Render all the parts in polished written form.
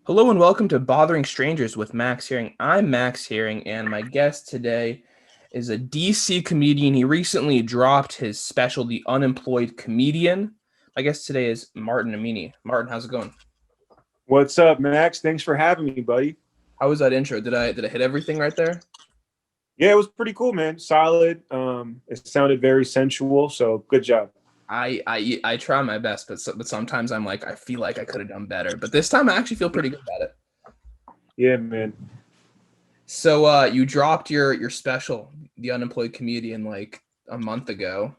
Hello and welcome to Bothering Strangers with Max Hearing. I'm Max Hearing, and my guest today is a DC comedian. He recently dropped his special, The Unemployed Comedian. My guest today is Martin Amini. Martin, how's it going? What's up, Max? Thanks for having me, buddy. How was that intro? Did I hit everything right there? Yeah, it was pretty cool, man. Solid. It sounded very sensual, so good job. I try my best, but sometimes I'm like I feel like I could have done better. But this time I actually feel pretty good about it. Yeah, man. So you dropped your special, The Unemployed Comedian, like a month ago,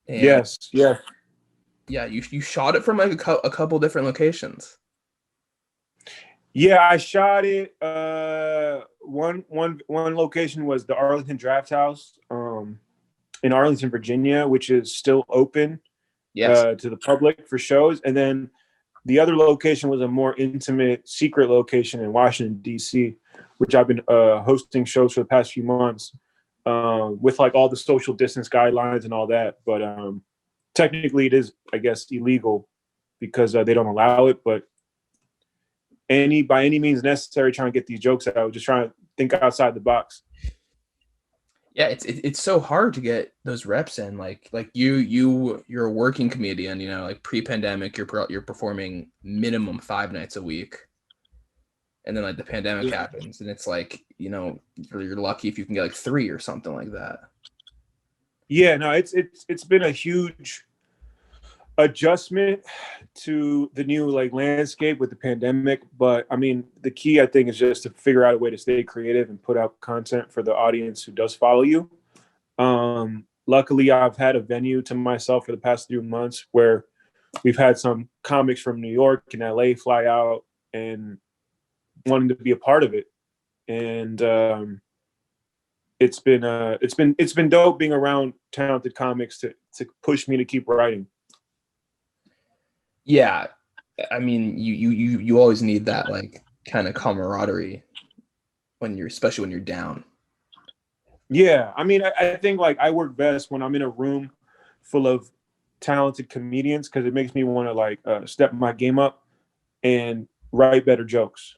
and Yes, yeah. yeah, you shot it from like a couple different locations. Yeah, I shot it. One location was the Arlington Draft House, in Arlington, Virginia, which is still open Yes. to the public for shows. And then the other location was a more intimate, secret location in Washington, D.C., which I've been hosting shows for the past few months, with like all the social distance guidelines and all that. But technically, it is, I guess, illegal because they don't allow it. But by any means necessary, trying to get these jokes out, just trying to think outside the box. Yeah, it's so hard to get those reps in. Like you're a working comedian, like pre-pandemic, you're performing minimum 5 nights a week, and then like the pandemic happens, and it's like you're lucky if you can get like three or something like that. Yeah, no, it's been a huge adjustment to the new like landscape with the pandemic. But I mean, the key I think is just to figure out a way to stay creative and put out content for the audience who does follow you. Luckily, I've had a venue to myself for the past 3 months where we've had some comics from New York and LA fly out and wanting to be a part of it. And it's been dope being around talented comics to push me to keep writing. Yeah, I mean, you always need that like kind of camaraderie especially when you're down. Yeah, I mean, I think like I work best when I'm in a room full of talented comedians because it makes me want to like step my game up and write better jokes.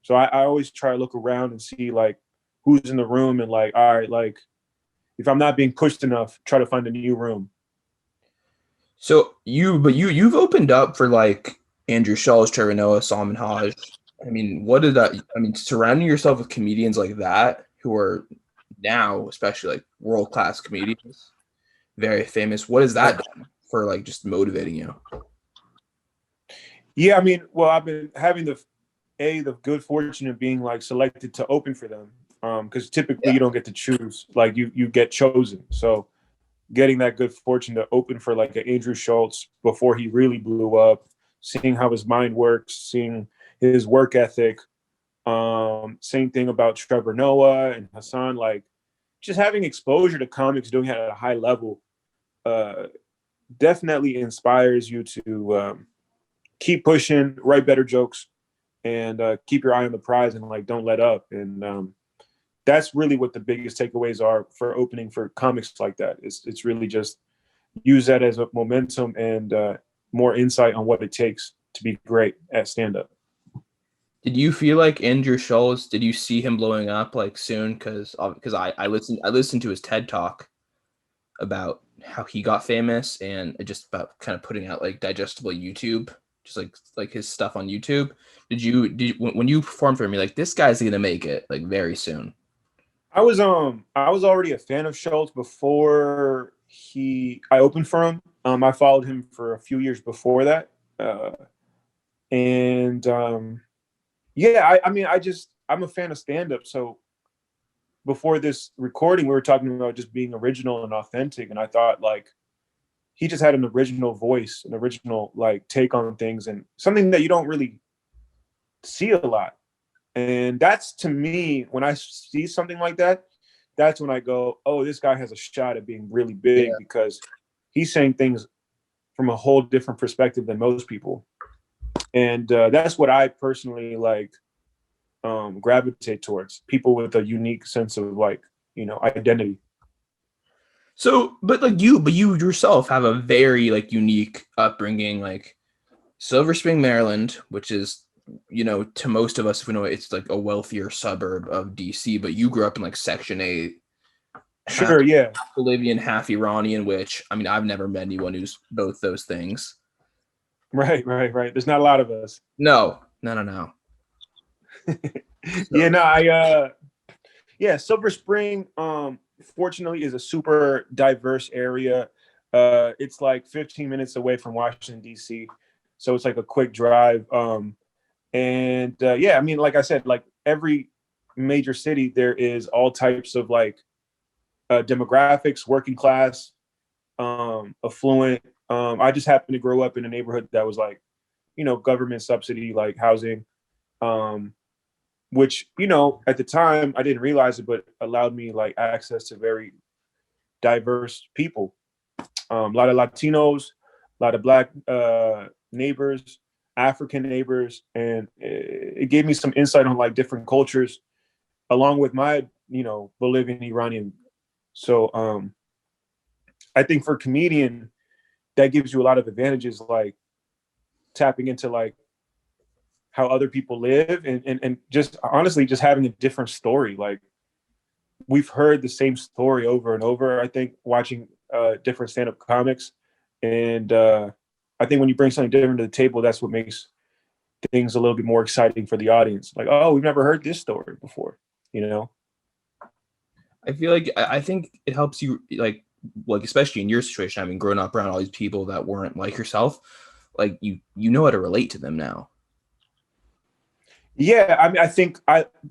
So I always try to look around and see like who's in the room and like, all right, like if I'm not being pushed enough, try to find a new room. You've opened up for like Andrew Schulz, Trevor Noah, Salman Haj. I mean, what did that? I mean, surrounding yourself with comedians like that who are now, especially like world class comedians, very famous. What has that done for like just motivating you? Yeah, I mean, well, I've been having the good fortune of being like selected to open for them. Because typically Yeah. you don't get to choose, like you get chosen. So getting that good fortune to open for like an Andrew Schultz before he really blew up, seeing how his mind works, seeing his work ethic. Same thing about Trevor Noah and Hassan. Like just having exposure to comics doing it at a high level uh, definitely inspires you to keep pushing, write better jokes, and keep your eye on the prize and like don't let up. And that's really what the biggest takeaways are for opening for comics like that. It's really just use that as a momentum and more insight on what it takes to be great at stand up. Did you feel like Andrew Schulz? Did you see him blowing up like soon? Because I listened to his TED talk about how he got famous and just about kind of putting out like digestible YouTube, just like his stuff on YouTube. When you performed for me, like this guy's gonna make it like very soon? I was already a fan of Schultz before he I opened for him. I followed him for a few years before that. And yeah, I mean I'm a fan of stand up. So before this recording we were talking about just being original and authentic, and I thought like he just had an original voice, an original like take on things, and something that you don't really see a lot. And that's to me, when I see something like that, that's when I go, oh, this guy has a shot at being really big Yeah. because he's saying things from a whole different perspective than most people. And that's what I personally like gravitate towards, people with a unique sense of like, identity. But you yourself have a very like unique upbringing, like Silver Spring, Maryland, which is to most of us, if we know it's like a wealthier suburb of DC, but you grew up in like Section 8, half Sure, yeah. Bolivian, half Iranian, which I mean, I've never met anyone who's both those things. Right. There's not a lot of us. No. Yeah, no, Silver Spring, fortunately, is a super diverse area. It's like 15 minutes away from Washington, D.C., so it's like a quick drive. I mean, like I said, like every major city, there is all types of like demographics, working class, affluent. I just happened to grow up in a neighborhood that was like, government subsidy, like housing, which, at the time I didn't realize it, but allowed me like access to very diverse people. A lot of Latinos, a lot of Black neighbors, African neighbors, and it gave me some insight on like different cultures, along with my, Bolivian-Iranian. So I think for a comedian, that gives you a lot of advantages, like tapping into like how other people live, and just honestly just having a different story. Like we've heard the same story over and over, I think, watching different stand-up comics. And I think when you bring something different to the table, that's what makes things a little bit more exciting for the audience. Like, oh, we've never heard this story before, I feel like I think it helps you like especially in your situation. I mean, growing up around all these people that weren't like yourself, like you know how to relate to them now. Yeah, I mean, I think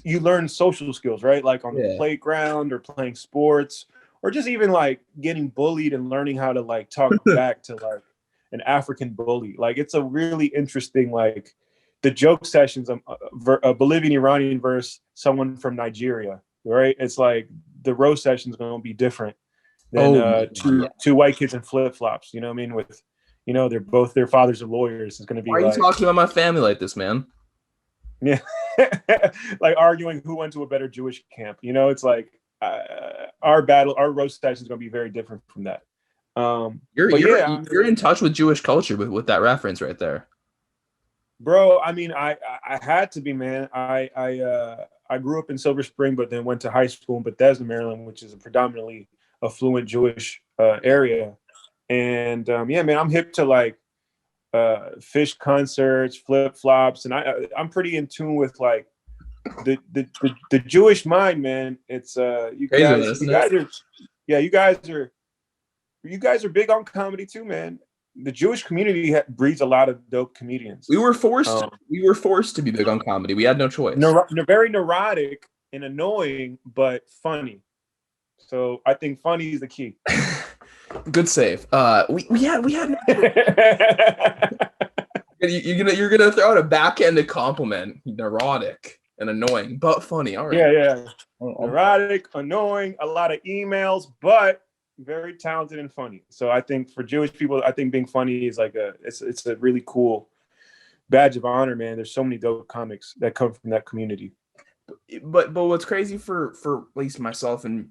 you learn social skills, right? Like on the playground or playing sports, or just even like getting bullied and learning how to like talk back to like an African bully. Like it's a really interesting, like the joke sessions, a Bolivian-Iranian versus someone from Nigeria, right? It's like the roast session is going to be different than two white kids in flip-flops. You know what I mean? With, their fathers are lawyers. It's going to be. Why are you talking about my family like this, man? Yeah. Like arguing who went to a better Jewish camp. It's like our roast session is going to be very different from that. You're in touch with Jewish culture with that reference right there, bro. I mean, I had to be, man. I grew up in Silver Spring, but then went to high school in Bethesda, Maryland, which is a predominantly affluent Jewish area. And man, I'm hip to like Fish concerts, flip-flops, and I'm pretty in tune with like the Jewish mind, man. It's you guys are big on comedy too, man. The Jewish community breeds a lot of dope comedians. We were forced to be big on comedy. We had no choice. Very neurotic and annoying, but funny. So I think funny is the key. Good save. We had you're gonna throw out a backhanded compliment. Neurotic and annoying, but funny. All right. Yeah. Neurotic, annoying, a lot of emails, but very talented and funny. So I think for Jewish people, I think being funny is like it's a really cool badge of honor, man. There's so many dope comics that come from that community. But what's crazy for at least myself and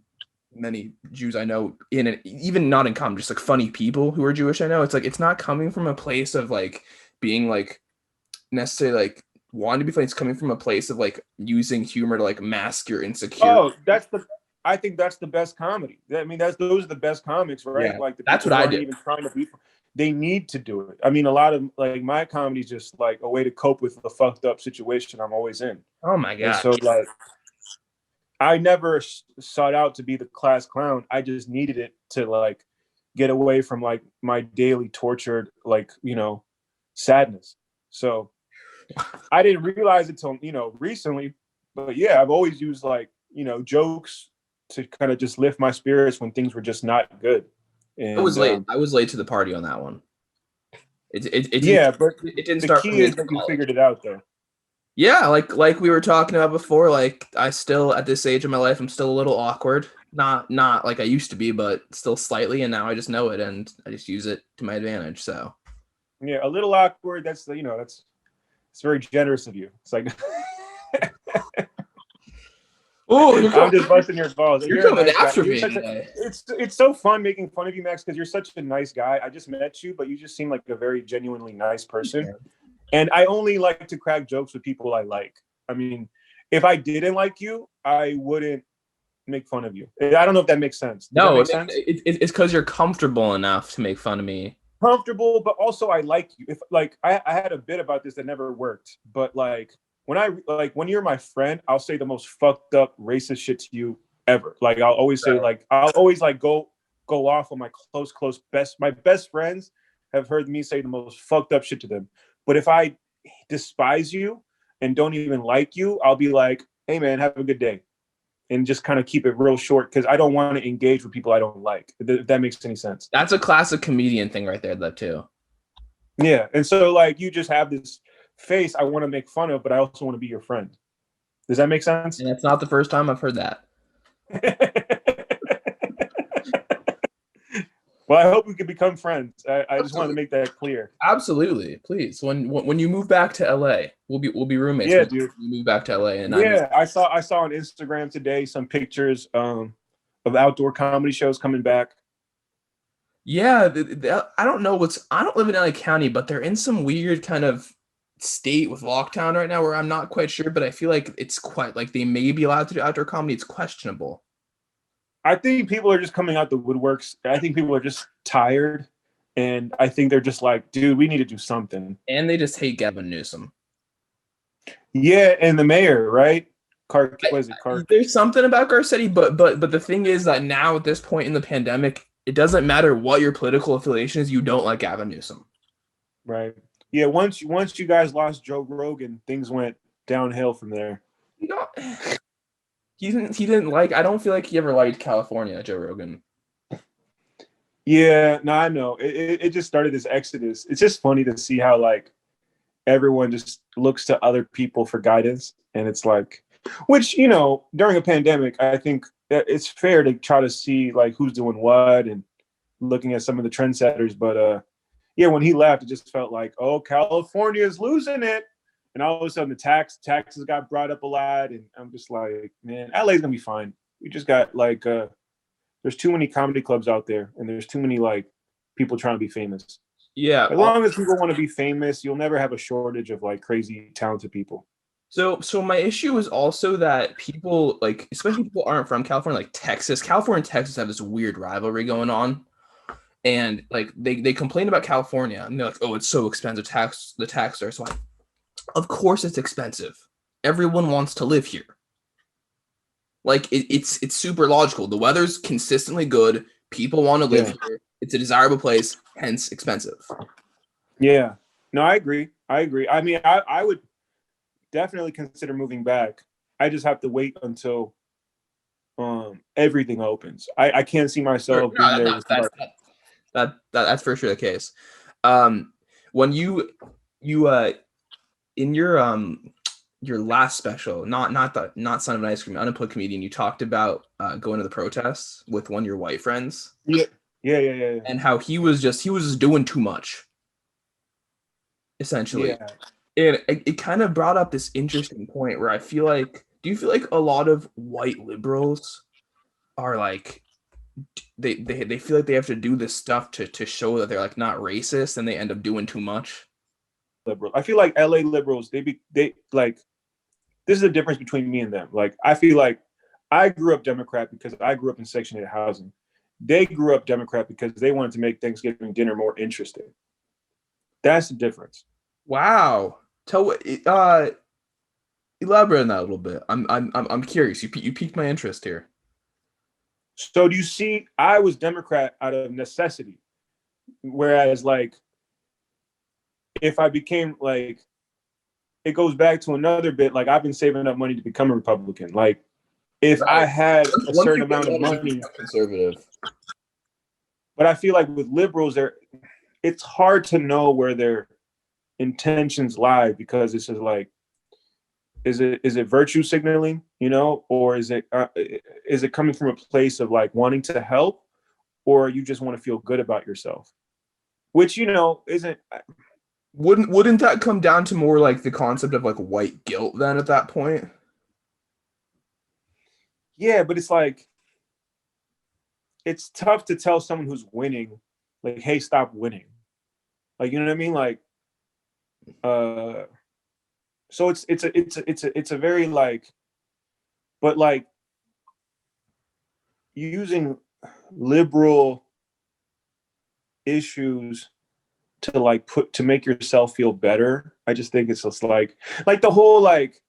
many Jews I know, even not in comedy, just like funny people who are Jewish, I know, it's like it's not coming from a place of like being like necessarily like wanting to be funny. It's coming from a place of like using humor to like mask your insecurity. Oh, I think that's the best comedy. I mean, those are the best comics, right? Yeah, like that's what I did. Even trying to be, they need to do it. I mean, a lot of like my comedy is just like a way to cope with the fucked up situation I'm always in. Oh my god! And so like, I never sought out to be the class clown. I just needed it to like get away from like my daily tortured like sadness. So I didn't realize it till recently, but yeah, I've always used like jokes to kind of just lift my spirits when things were just not good. And I was late. I was late to the party on that one. It didn't start. The key is that you figured it out though. Yeah, like we were talking about before, like I still at this age of my life, I'm still a little awkward. Not like I used to be, but still slightly, and now I just know it and I just use it to my advantage. So yeah, a little awkward. That's it's very generous of you. It's like oh, I'm just busting your balls. You're coming nice after me. It's so fun making fun of you, Max, because you're such a nice guy. I just met you, but you just seem like a very genuinely nice person. And I only like to crack jokes with people I like. I mean, if I didn't like you, I wouldn't make fun of you. I don't know if that makes sense. Does that No, make sense? it's because you're comfortable enough to make fun of me. Comfortable, but also I like you. If like I had a bit about this that never worked, but like when you're my friend, I'll say the most fucked up racist shit to you ever. Like I'll always say I'll always like go off on my my best friends have heard me say the most fucked up shit to them. But if I despise you and don't even like you, I'll be like, hey man, have a good day. And just kind of keep it real short because I don't want to engage with people I don't like. If that makes any sense. That's a classic comedian thing right there, though, too. Yeah. And so like you just have this face I want to make fun of, but I also want to be your friend. Does that make sense? And it's not the first time I've heard that. Well, I hope we can become friends. I just wanted to make that clear. Absolutely, please. When you move back to LA, we'll be roommates. Yeah, dude. You move back to LA, and yeah, I saw on Instagram today some pictures of outdoor comedy shows coming back. Yeah, I don't know I don't live in LA County, but they're in some weird kind of state with lockdown right now where I'm not quite sure, but I feel like it's quite like they may be allowed to do outdoor comedy. It's questionable. I think people are just coming out the woodworks. I think people are just tired. And I think they're just like, dude, we need to do something. And they just hate Gavin Newsom. Yeah, and the mayor, right? There's something about Garcetti, but the thing is that now at this point in the pandemic, it doesn't matter what your political affiliation is, you don't like Gavin Newsom. Right. Yeah, once you guys lost Joe Rogan, things went downhill from there. He didn't like, I don't feel like he ever liked California, Joe Rogan. Yeah, no, I know. It just started this exodus. It's just funny to see how like everyone just looks to other people for guidance. And it's like, which, during a pandemic, I think that it's fair to try to see like who's doing what and looking at some of the trendsetters. But yeah, when he left, it just felt like, oh, California is losing it. And all of a sudden the taxes got brought up a lot. And I'm just like, man, LA's gonna be fine. We just got like there's too many comedy clubs out there and there's too many like people trying to be famous. Yeah. As long as people want to be famous, you'll never have a shortage of like crazy talented people. So my issue is also that people like, especially people aren't from California, like Texas. California and Texas have this weird rivalry going on. And like they complain about California and they're like, oh, it's so expensive, the tax there. So of course it's expensive. Everyone wants to live here. Like it's super logical. The weather's consistently good. People want to live here. It's a desirable place, hence expensive. Yeah. No, I agree. I mean, I would definitely consider moving back. I just have to wait until everything opens. I can't see myself being there. That's for sure the case. When you in your last special, not Son of an Ice Cream, Unemployed Comedian, you talked about going to the protests with one of your white friends. Yeah. And how he was just doing too much, essentially. Yeah. And it kind of brought up this interesting point where I feel like, do you feel like a lot of white liberals are like, they feel like they have to do this stuff to show that they're like not racist, and they end up doing too much? Liberal. I feel like LA liberals, they like, this is the difference between me and them. Like, I feel like I grew up Democrat because I grew up in Section 8 housing. They grew up Democrat because they wanted to make Thanksgiving dinner more interesting. That's the difference. Wow. Elaborate on that a little bit. I'm curious. You piqued my interest here. So do you see? I was Democrat out of necessity, whereas like, if I became like, it goes back to another bit. Like, I've been saving up money to become a Republican. Like, if I had a certain amount of money, conservative. But I feel like with liberals, it's hard to know where their intentions lie, because it's just like, is it virtue signaling, or is it coming from a place of like wanting to help, or you just want to feel good about yourself, which isn't. Wouldn't that come down to more like the concept of like white guilt then at that point? Yeah, but it's like, it's tough to tell someone who's winning, like, hey, stop winning. Like, you know what I mean? Like, So it's a very like, but like using liberal issues to like put to make yourself feel better. I just think it's just like the whole like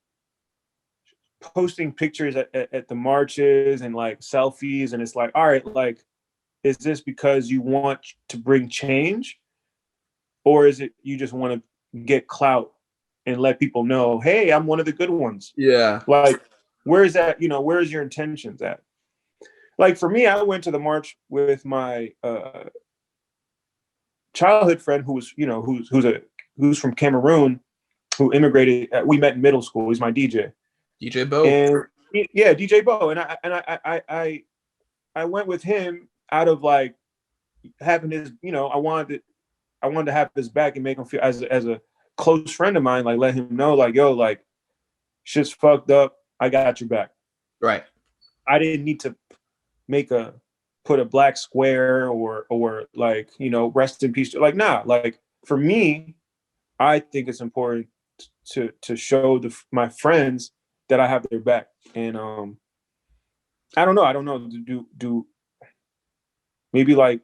posting pictures at the marches and like selfies, and it's like, all right, like, is this because you want to bring change, or is it you just want to get clout and let people know, hey, I'm one of the good ones? Yeah. Like, where is that? Where's your intentions at? Like for me, I went to the march with my childhood friend who was, who's from Cameroon, who immigrated. We met in middle school. He's my DJ. DJ Bo. And yeah, DJ Bo. And I went with him out of like having his, I wanted to have his back and make him feel as a close friend of mine, like let him know, like, yo, like shit's fucked up. I got your back. Right. I didn't need to put a black square or like, rest in peace. Like, nah, like for me, I think it's important to show my friends that I have their back. And I don't know. Do maybe like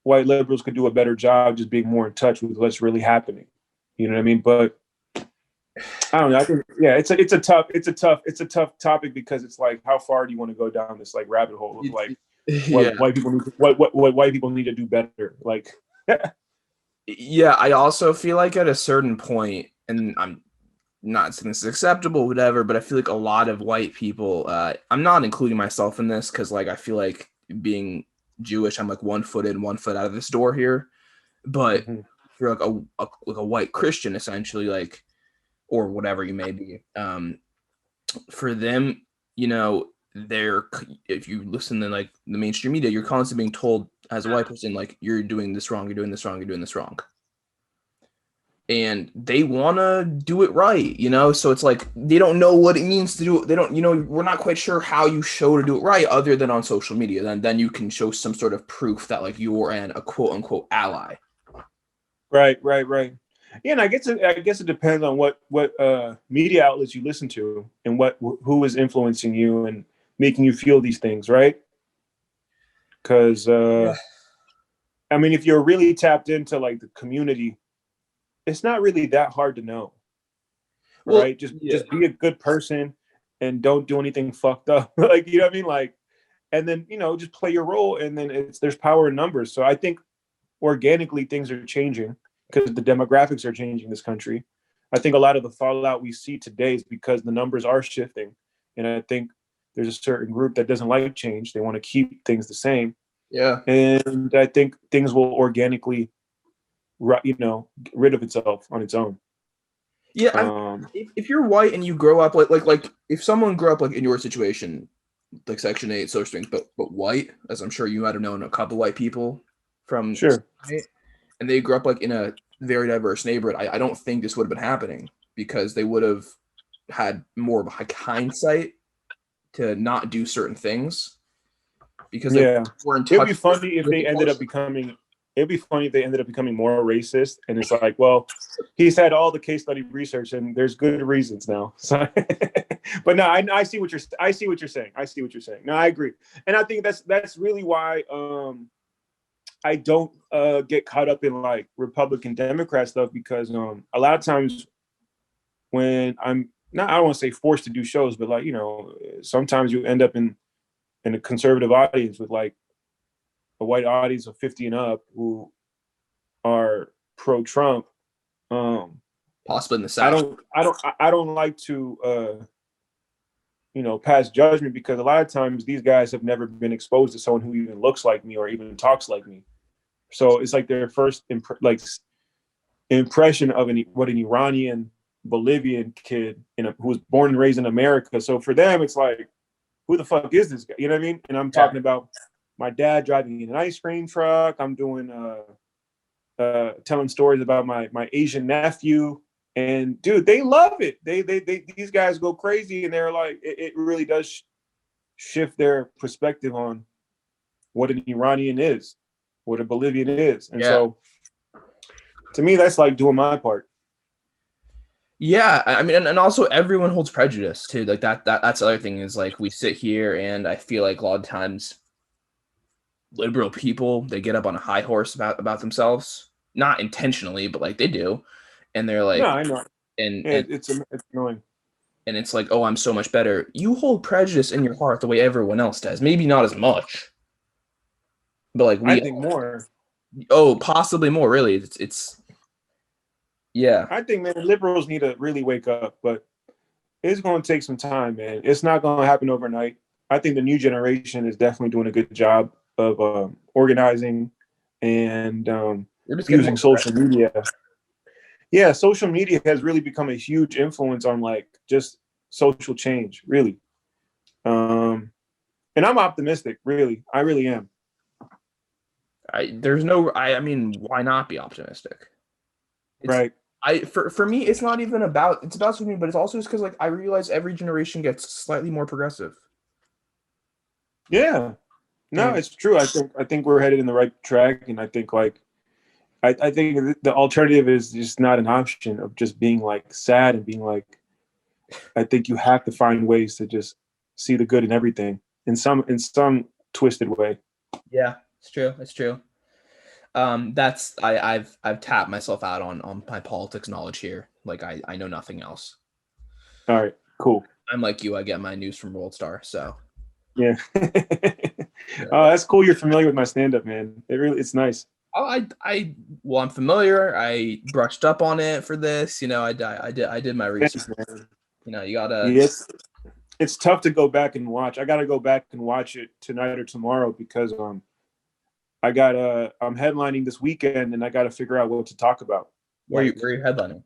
white liberals could do a better job just being more in touch with what's really happening. You know what I mean? But I don't know. I think, yeah, it's a tough topic, because it's like, how far do you want to go down this like rabbit hole of like Yeah. what white people need what white people need to do better? Like, Yeah, I also feel like at a certain point, and I'm not saying this is acceptable, whatever, but I feel like a lot of white people, I'm not including myself in this because like I feel like being Jewish, I'm like 1 foot in, 1 foot out of this door here. But mm-hmm. if you're like a white Christian, essentially, like, or whatever you may be, for them, they're, if you listen to like the mainstream media, you're constantly being told as a white person, like, you're doing this wrong, you're doing this wrong, you're doing this wrong. And they want to do it right, so it's like they don't know what it means to do it. They don't, we're not quite sure how you show to do it right other than on social media. Then you can show some sort of proof that like you're a quote unquote ally. Right. Yeah, and I guess it depends on what media outlets you listen to and who is influencing you and making you feel these things, right? Because Yeah. I mean, if you're really tapped into like the community, it's not really that hard to know, Well, right? Just yeah. be a good person and don't do anything fucked up. Like, you know what I mean? Like, and then, just play your role, and then there's power in numbers. So I think organically things are changing because the demographics are changing this country. I think a lot of the fallout we see today is because the numbers are shifting. And I think there's a certain group that doesn't like change. They want to keep things the same. Yeah. And I think things will organically, rid of itself on its own. Yeah. If you're white and you grow up like if someone grew up like in your situation, like Section 8, social strength, but white, as I'm sure you might have known a couple white people from, Sure. and they grew up like in a very diverse neighborhood, I don't think this would have been happening because they would have had more of a hindsight to not do certain things because they were in touch. It'd be funny if they ended up becoming. It'd be funny if they ended up becoming more racist, and it's like, well, he's had all the case study research, and there's good reasons now. So, but no, I see what you're saying. No, I agree, and I think that's really why I don't get caught up in like Republican Democrat stuff, because a lot of times when I'm not, I don't want to say forced to do shows, but like, sometimes you end up in a conservative audience with like a white audience of 50 and up who are pro-Trump. Possibly in the South. I don't like to pass judgment, because a lot of times these guys have never been exposed to someone who even looks like me or even talks like me. So it's like their first impression of what an Iranian Bolivian kid who was born and raised in America. So for them, it's like, who the fuck is this guy? You know what I mean? And I'm talking about my dad driving an ice cream truck. I'm doing telling stories about my Asian nephew. And dude, they love it. They these guys go crazy, and they're like, it really does shift their perspective on what an Iranian is, what a Bolivian is. And so to me, that's like doing my part. Yeah, I mean, and also everyone holds prejudice too. Like that's the other thing is like we sit here and I feel like a lot of times liberal people they get up on a high horse about themselves, not intentionally, but like they do, and they're No, like, I know. and Yeah, and it's annoying. and it's like, oh, I'm so much better. You hold prejudice in your heart the way everyone else does. Maybe not as much, but like I we, think more. oh, possibly more. Really, it's yeah. I think, man, liberals need to really wake up, but it's going to take some time, man. It's not going to happen overnight. I think the new generation is definitely doing a good job of organizing and We're just getting more using social progressive. media. Yeah, social media has really become a huge influence on like just social change, really. Um, and I'm optimistic, really. I really am. There's no, I mean, why not be optimistic? It's Right. for me, it's not even about it's about something, but it's also just because like I realize every generation gets slightly more progressive, Yeah. No, and it's true. I think we're headed in the right track, and I think like I think the alternative is just not an option of just being like sad and being like. I think you have to find ways to just see the good in everything in some twisted way. yeah, it's true. It's true. That's I've tapped myself out on my politics knowledge here. Like I know nothing else. All right, cool. I'm like you. I get my news from World Star. So Yeah. yeah. Oh, that's cool. You're familiar with my stand up, man. It's nice. Oh, well, I'm familiar. I brushed up on it for this. You know, I did my research. Thanks, man. You know, you gotta. Yes. It's tough to go back and watch. I got to go back and watch it tonight or tomorrow because I'm headlining this weekend and I got to figure out what to talk about. Like Where you headlining?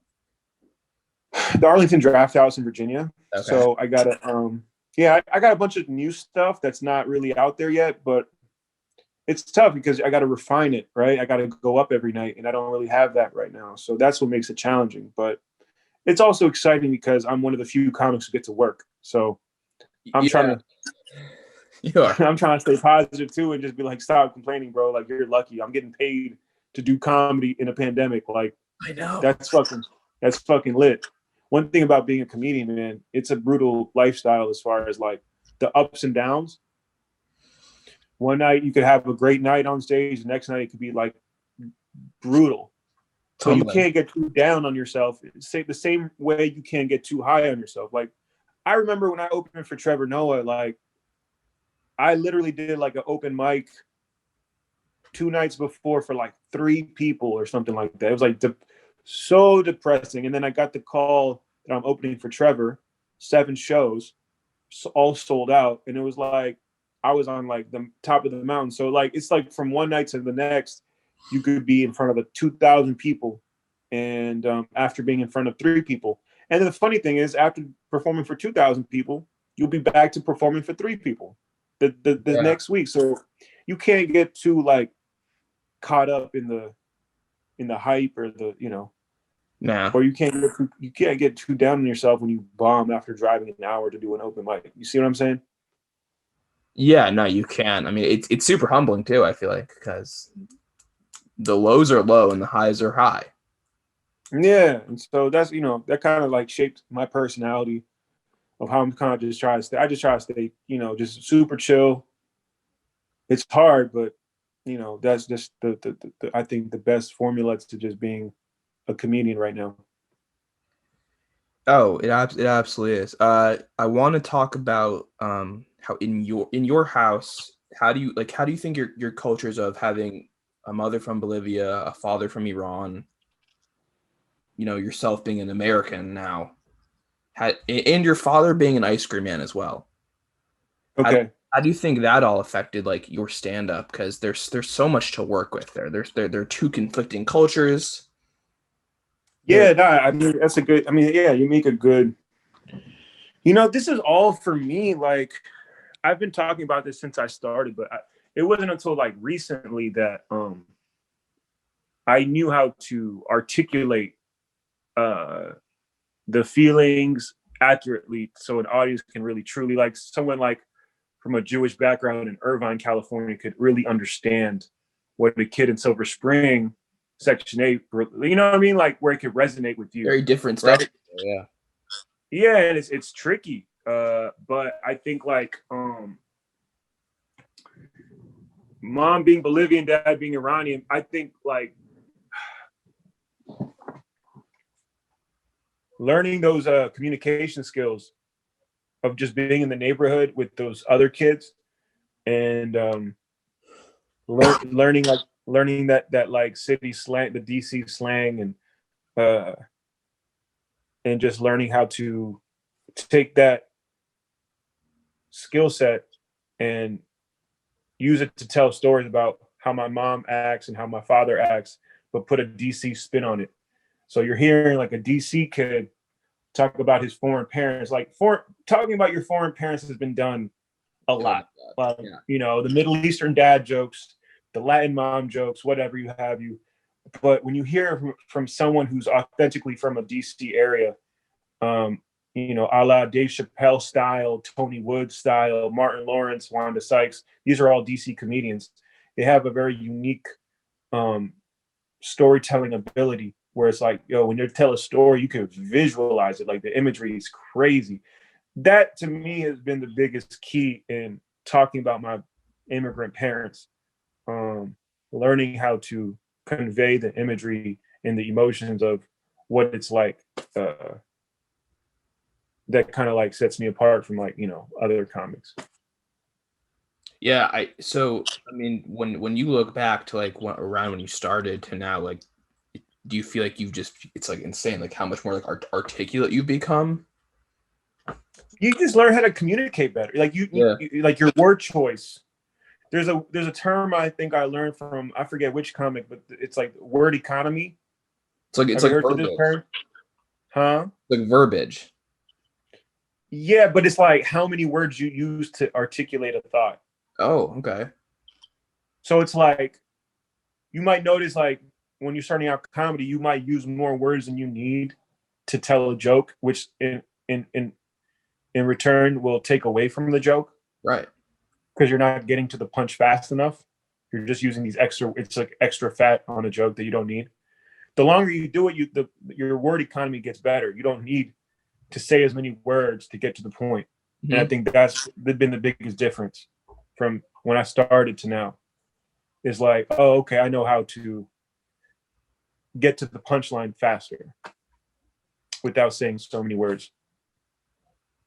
the Arlington Draft House in Virginia. Okay. So I got to yeah, I got a bunch of new stuff that's not really out there yet, but it's tough because I got to refine it, right? I got to go up every night and I don't really have that right now. So that's what makes it challenging, but it's also exciting because I'm one of the few comics who get to work. So I'm trying Yeah, to you are. I'm trying to stay positive too and just be like, stop complaining, bro. Like you're lucky. I'm getting paid to do comedy in a pandemic. Like I know. that's fucking that's fucking lit. One thing about being a comedian, man, it's a brutal lifestyle as far as like the ups and downs. One night you could have a great night on stage, the next night it could be like brutal. But you Humbling. can't get too down on yourself. Say the same way you can't get too high on yourself. Like I remember when I opened for Trevor Noah, like I literally did like an open mic 2 nights before for like 3 people or something like that. It was like so depressing. And then I got the call that I'm opening for Trevor, 7 shows, all sold out. And it was like I was on like the top of the mountain. So like it's like from one night to the next, you could be in front of 2,000 people, and after being in front of 3 people. And then the funny thing is, after performing for 2,000 people, you'll be back to performing for 3 people the Yeah. next week. So you can't get too like caught up in the hype or the Nah. or you can't get too down on yourself when you bomb after driving an hour to do an open mic. You see what I'm saying? Yeah, no, you can. I mean, it's super humbling too, I feel like, because the lows are low and the highs are high. Yeah, and so that's that kind of like shaped my personality of how I'm kind of just trying to stay. I just try to stay, just super chill. It's hard, but that's just the I think the best formula to just being a comedian right now. Oh, it absolutely is. I want to talk about how in your house, how do you think your cultures of having a mother from Bolivia, a father from Iran, yourself being an American now, and your father being an ice cream man as well. How Okay. how do you think that all affected like your stand up? Because there's so much to work with there. There are two conflicting cultures. There, Yeah, no, I mean that's a good. I mean, yeah, you make a good. This is all for me. Like I've been talking about this since I started, but it wasn't until like recently that I knew how to articulate uh, the feelings accurately, so an audience can really truly like someone like from a Jewish background in Irvine, California, could really understand what a kid in Silver Spring, Section 8, you know what I mean? Like where it could resonate with you, very different stuff. right? Yeah. Yeah, and it's tricky. But I think like mom being Bolivian, dad being Iranian, I think like learning those communication skills of just being in the neighborhood with those other kids and learning that like city slang, the DC slang, uh, and just learning how to take that skill set and use it to tell stories about how my mom acts and how my father acts, but put a DC spin on it. So you're hearing like a DC kid talk about his foreign parents. Like talking about your foreign parents has been done a lot. Yeah. The Middle Eastern dad jokes, the Latin mom jokes, whatever you. But when you hear from someone who's authentically from a DC area, a la Dave Chappelle style, Tony Wood style, Martin Lawrence, Wanda Sykes, these are all DC comedians. They have a very unique storytelling ability where it's like, when they tell a story, you can visualize it. Like the imagery is crazy. That to me has been the biggest key in talking about my immigrant parents, learning how to convey the imagery and the emotions of what it's like. That kind of like sets me apart from like other comics. Yeah, I mean, when you look back to like around when you started to now, like, do you feel like it's like insane, like how much more like articulate you've become? You just learn how to communicate better. Like you like your word choice. There's a term I think I learned from, I forget which comic, but it's like word economy. It's Have like you heard of verbiage. this term? Huh? Like verbiage. Yeah, but it's like how many words you use to articulate a thought. Oh, okay. So it's like you might notice like when you're starting out comedy, you might use more words than you need to tell a joke, which in return will take away from the joke. Right. Because you're not getting to the punch fast enough. You're just using it's like extra fat on a joke that you don't need. The longer you do it, your word economy gets better. You don't need to say as many words to get to the point. Mm-hmm. And I think that's been the biggest difference from when I started to now. Is like, oh, okay, I know how to get to the punchline faster without saying so many words.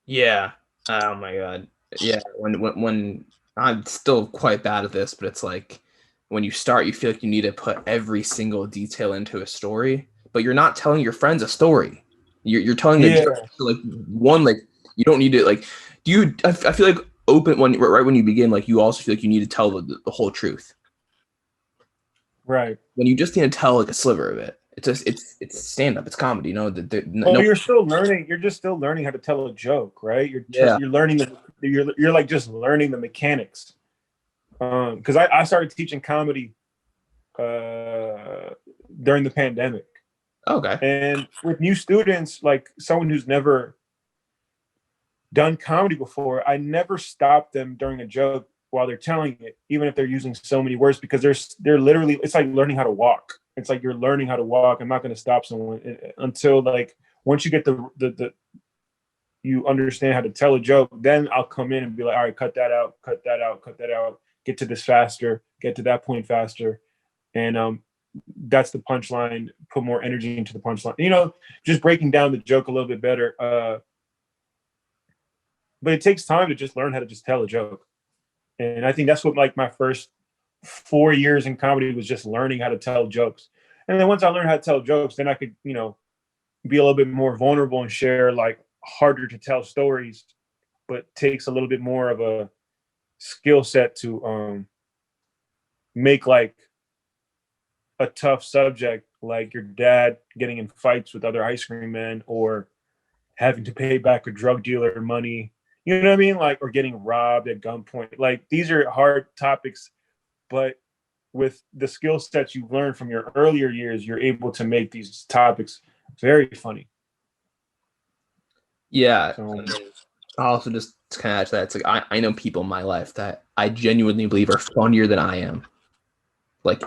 Yeah. Oh my God. Yeah. When I'm still quite bad at this, but it's like when you start, you feel like you need to put every single detail into a story, but you're not telling your friends a story. You're telling the joke. So like you don't need to like. I feel like right when you begin, like you also feel like you need to tell the whole truth. Right. When you just need to tell like a sliver of it. It's stand up. It's comedy. You're still learning. You're just still learning how to tell a joke, right? You're learning. You're like just learning the mechanics. Because I started teaching comedy during the pandemic. Okay. And with new students, like someone who's never done comedy before, I never stop them during a joke while they're telling it, even if they're using so many words, because they're literally, it's like learning how to walk. It's like you're learning how to walk. I'm not going to stop someone until like once you get the you understand how to tell a joke, then I'll come in and be like, all right, cut that out, get to this faster, get to that point faster. And that's the punchline, put more energy into the punchline, just breaking down the joke a little bit better. But it takes time to just learn how to just tell a joke. And I think that's what like my first 4 years in comedy was, just learning how to tell jokes. And then once I learned how to tell jokes, then I could, be a little bit more vulnerable and share like harder to tell stories, but takes a little bit more of a skill set to make like a tough subject, like your dad getting in fights with other ice cream men, or having to pay back a drug dealer money, you know what I mean? Like, or getting robbed at gunpoint. Like, these are hard topics, but with the skill sets you learn from your earlier years, you're able to make these topics very funny. Yeah. So, I also just kind of add to that. It's like I know people in my life that I genuinely believe are funnier than I am. Like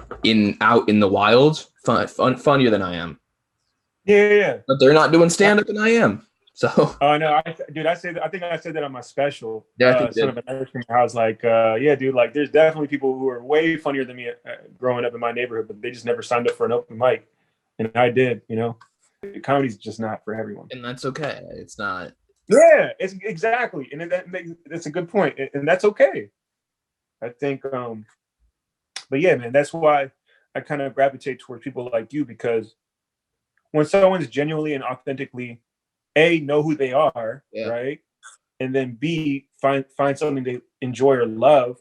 out in the wild, funnier than I am. Yeah. but they're not doing stand up, and I am. So Oh no, dude, I think I said that on my special, yeah, I think Son that of an American. I was like, yeah, dude, like there's definitely people who are way funnier than me growing up in my neighborhood, but they just never signed up for an open mic, and I did. Comedy's just not for everyone. and that's okay. It's not. Yeah, it's exactly, and that's a good point, and that's okay. I think, but yeah, man, that's why I kind of gravitate towards people like you, because when someone's genuinely and authentically know who they are, Yeah. right, and then B, find something they enjoy or love,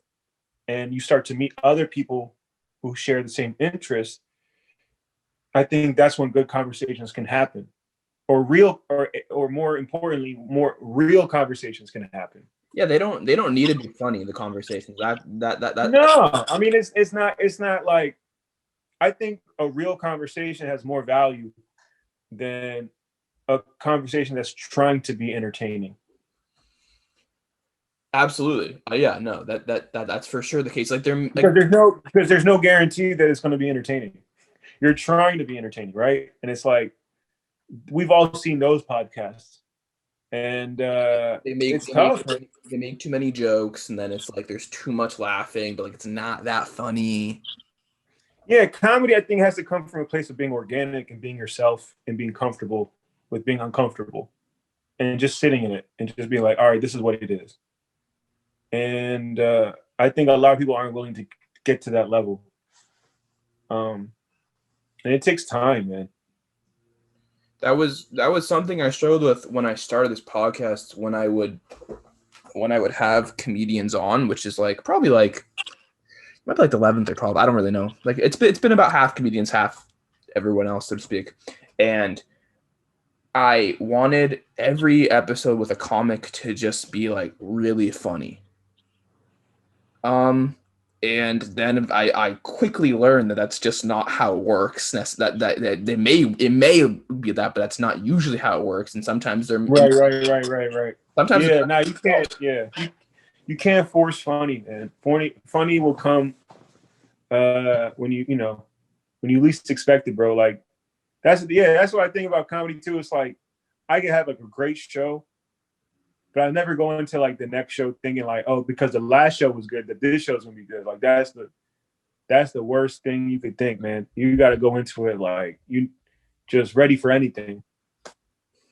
and you start to meet other people who share the same interests. I think that's when good conversations can happen, or more importantly, more real conversations can happen. Yeah, they don't need to be funny in the conversations. That No, I mean it's not like, I think a real conversation has more value than a conversation that's trying to be entertaining. absolutely. Yeah, no, that's for sure the case. Like they're Because like there's no guarantee that it's going to be entertaining. You're trying to be entertaining, right? And it's like, we've all seen those podcasts, and they make it's they make tough. they make too many jokes, and then it's like there's too much laughing, but like it's not that funny. Yeah, comedy I think has to come from a place of being organic and being yourself and being comfortable with being uncomfortable, and just sitting in it and just being like, all right, this is what it is. And I think a lot of people aren't willing to get to that level, and it takes time, man. That was something I struggled with when I started this podcast. When I would have comedians on, which is like probably like might be like the 11th or 12th. I don't really know. Like it's been about half comedians, half everyone else, so to speak. And I wanted every episode with a comic to just be like really funny. Um, and then I quickly learned that that's just not how it works. That it may be that, but that's not usually how it works. And sometimes they're Right. sometimes Yeah, no, you can't. Yeah, you can't force funny, man. Funny will come when when you least expect it, bro. Like that's what I think about comedy too. It's like I can have like a great show, but I never go into like the next show thinking like, oh, because the last show was good, that this show's gonna be good. Like that's the worst thing you could think, man. You got to go into it like you just ready for anything.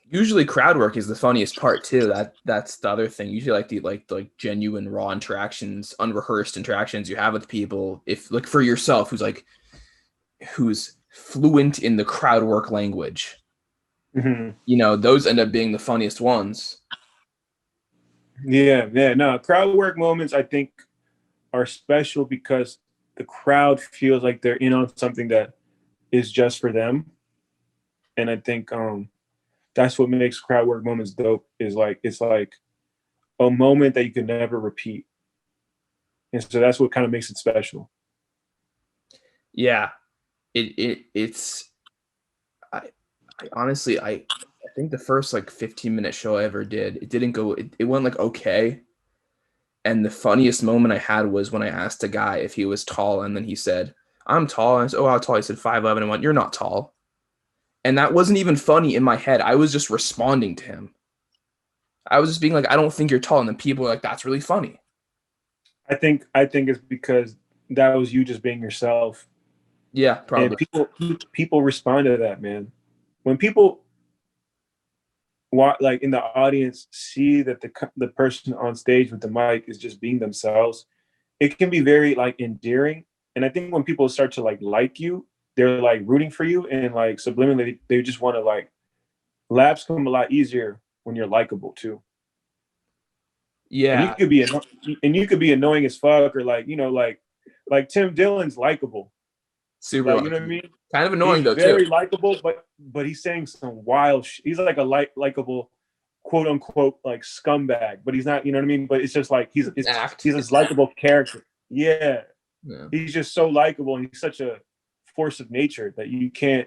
usually crowd work is the funniest part too. That's the other thing. Usually like genuine raw interactions, unrehearsed interactions you have with people. If like for yourself, who's fluent in the crowd work language, Mm-hmm. those end up being the funniest ones. Yeah. No, crowd work moments I think are special because the crowd feels like they're in on something that is just for them, and I think that's what makes crowd work moments dope. Is like it's like a moment that you can never repeat, and so that's what kind of makes it special. Yeah, it's I, I honestly I think the first like 15-minute show I ever did, it didn't go it went like okay. And the funniest moment I had was when I asked a guy if he was tall, and then he said, I'm tall. And I said, oh, how tall? He said 5'11", and went, you're not tall. And that wasn't even funny in my head. I was just responding to him. I was just being like, I don't think you're tall. And then people were like, that's really funny. I think it's because that was you just being yourself, Yeah, and probably. people respond to that, man. When people like in the audience see that the person on stage with the mic is just being themselves, it can be very like endearing. And I think when people start to like you, they're like rooting for you, and like subliminally they just want to like, laughs come a lot easier when you're likable too. And Yeah, you could be annoying as fuck, or like like Tim Dillon's likable. super Like, you know what I likable. mean? Kind of He's annoying though too. very likable, but he's saying some wild. He's like a likable, quote unquote, like scumbag. But he's not. You know what I mean? But it's just like Act. he's this likable character. Yeah, Yeah. he's just so likable, and he's such a force of nature that you can't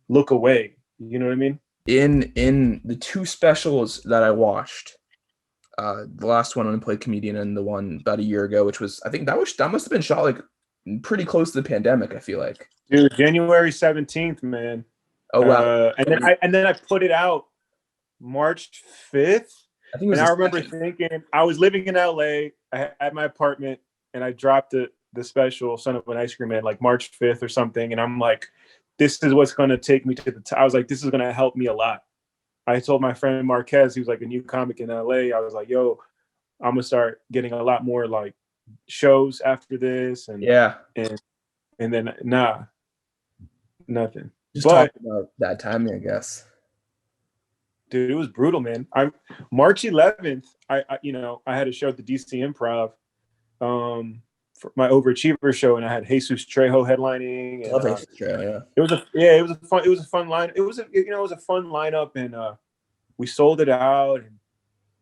look away. You know what I mean? In the two specials that I watched, the last one, Unemployed Comedian, and the one about a year ago, which was I think that must have been shot like pretty close to the pandemic. I feel like. Dude, January 17th, man. Oh wow. And then I put it out March 5th. I think it was And the I remember second. thinking, I was living in LA at my apartment, and I dropped the special Son of an Ice Cream Man like March 5th or something. And I'm like, this is what's going to take me to I was like, this is going to help me a lot. I told my friend Marquez, he was like a new comic in LA. I was like, yo, I'm gonna start getting a lot more like shows after this, Yeah. and then nah, nothing. Just But talking about that timing, I guess. dude, it was brutal, man. I March 11th, I had a show at the DC Improv, for my overachiever show, and I had Jesus Trejo headlining, I and love Ace Trail, yeah. it was a fun line. It was a fun lineup, and we sold it out, and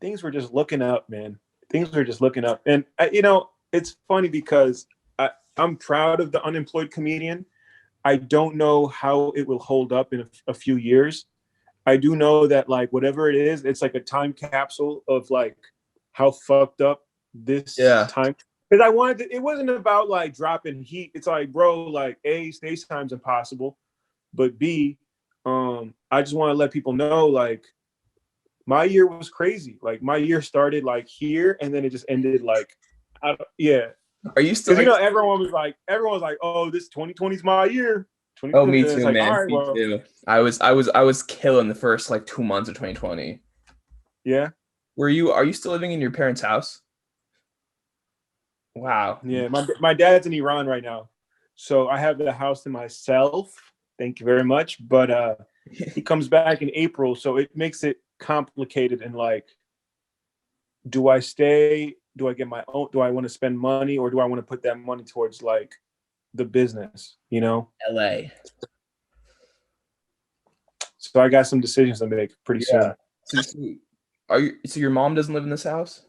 things were just looking up, man. Things were just looking up, and it's funny because I'm proud of the Unemployed Comedian. I don't know how it will hold up in a few years. I do know that like whatever it is, it's like a time capsule of like how fucked up this Yeah. time. Because it wasn't about like dropping heat. It's like, bro, like A, stage time's impossible, but B, I just want to let people know like my year was crazy. Like my year started like here, and then it just ended like, yeah. Are you still Because like everyone was like, oh, this 2020 is my year. Oh, 2020, me it's too, like, all man. right, Me well, too. I was killing the first like 2 months of 2020. yeah. Are you still living in your parents' house? Wow. Yeah, my dad's in Iran right now, so I have the house to myself. Thank you very much. But he comes back in April, so it makes it complicated. And like, do I stay? Do I get my own? Do I want to spend money, or do I want to put that money towards like the business? LA. So I got some decisions to make pretty Yeah. soon. So your mom doesn't live in this house?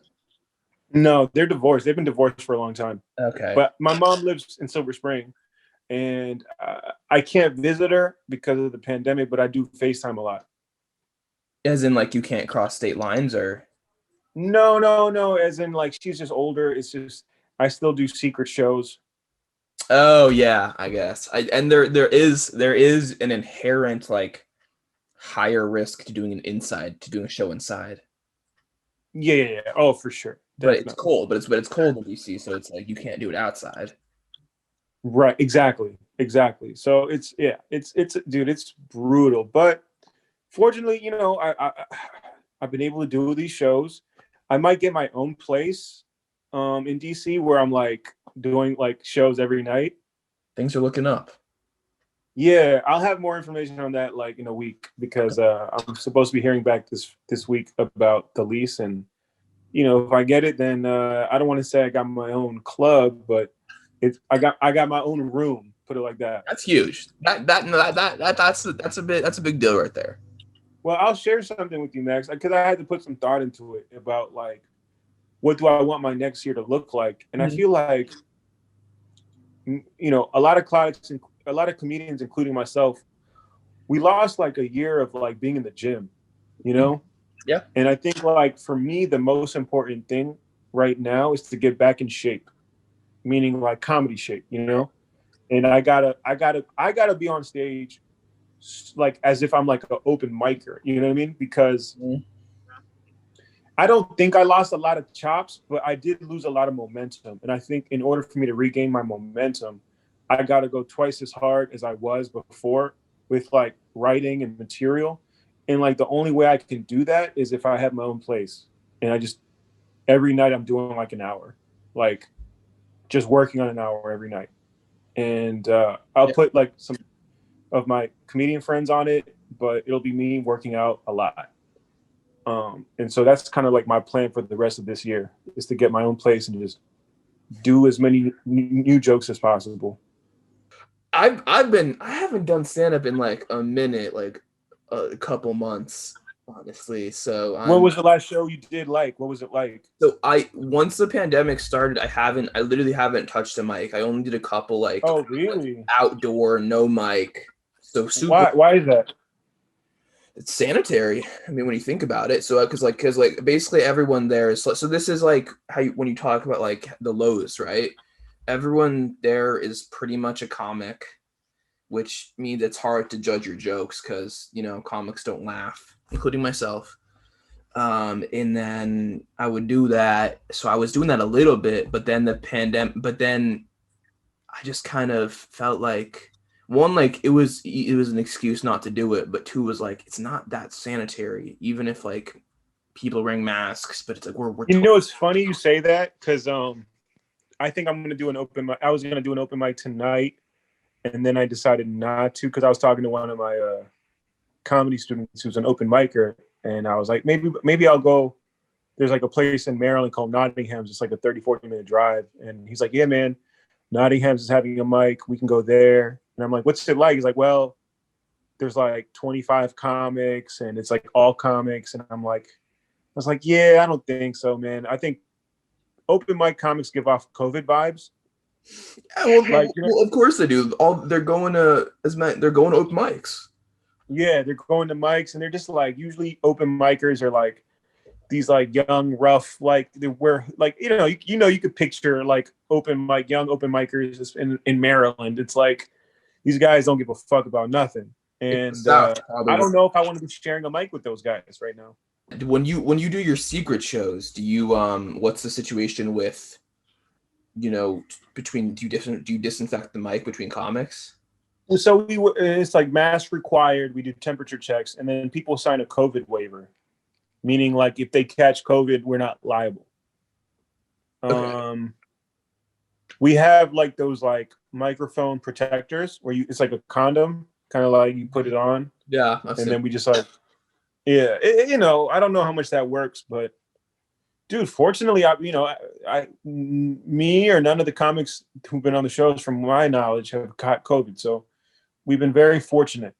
No, they're divorced. They've been divorced for a long time. Okay. But my mom lives in Silver Spring, and I can't visit her because of the pandemic, but I do FaceTime a lot. As in like you can't cross state lines or No, no, no. As in, like, she's just older. It's just I still do secret shows. Oh yeah, I guess. And there is an inherent like higher risk to doing a show inside. Yeah, yeah, yeah. Oh, for sure, But it's definitely. cold, but it's cold in DC, so it's like you can't do it outside. Right, exactly, exactly. So it's dude, it's brutal. But fortunately, I've been able to do these shows. I might get my own place, in DC where I'm like doing like shows every night. Things are looking up. Yeah, I'll have more information on that like in a week because I'm supposed to be hearing back this week about the lease. And if I get it, then I don't want to say I got my own club, but I got my own room. Put it like that. That's huge. That's a big deal right there. Well, I'll share something with you, Max, because I had to put some thought into it about like what do I want my next year to look like, and I Mhm. feel like a lot of clients, a lot of comedians, including myself, we lost like a year of like being in the gym, you know. Yeah. And I think like for me, the most important thing right now is to get back in shape, meaning like comedy shape. And I gotta be on stage like as if I'm like an open micer, you know what I mean? Because Mhm. I don't think I lost a lot of chops, but I did lose a lot of momentum. And I think in order for me to regain my momentum, I got to go twice as hard as I was before with like writing and material. And like the only way I can do that is if I have my own place. And I just, every night I'm doing like an hour, like just working on an hour every night. And I'll Yeah. put like some of my comedian friends on it, but it'll be me working out a lot. And so that's kind of like my plan for the rest of this year is to get my own place and just do as many new jokes as possible. I haven't done stand up in like a minute, like a couple months, honestly. So What was the last show you did like? What was it like? I once the pandemic started, I literally haven't touched a mic. I only did a couple Oh, like really? outdoor, no mic. So super Why is that? it's sanitary. I mean, when you think about it, so because basically everyone there is so this is like how when you talk about like the lows, right? Everyone there is pretty much a comic. which means it's hard to judge your jokes because comics don't laugh, including myself. And then I would do that. So I was doing that a little bit, but then I just kind of felt like, one, like it was an excuse not to do it, but two was like it's not that sanitary, even if like people wearing masks. But it's like we're It's funny you say that because I think I'm gonna do an open mic. I was gonna do an open mic tonight, and then I decided not to because I was talking to one of my comedy students who's an open micer, and I was like, maybe I'll go. There's like a place in Maryland called Nottingham's. It's like a 30-40 minute drive, and he's like, yeah, man, Nottingham's is having a mic. We can go there. And I'm like, what's it like? He's like, well, there's like 25 comics, and it's like all comics. And I was like, yeah, I don't think so, man. I think open mic comics give off COVID vibes. Yeah, well, of course they do. They're going to open mics. Yeah, they're going to mics, and they're just like, usually open micers are like these like young, rough, like they were like, you could picture like young open micers in Maryland. It's like these guys don't give a fuck about nothing. And I don't know if I want to be sharing a mic with those guys right now. When you do your secret shows, do you what's the situation with between do you disinfect the mic between comics? So it's like mask required. We do temperature checks, and then people sign a COVID waiver, meaning like if they catch COVID, we're not liable. Okay. We have like those like microphone protectors where it's like a condom, kind of like you put it on. Yeah. Then we just like, yeah, I don't know how much that works, but dude, fortunately, me or none of the comics who've been on the shows from my knowledge have caught COVID. So we've been very fortunate,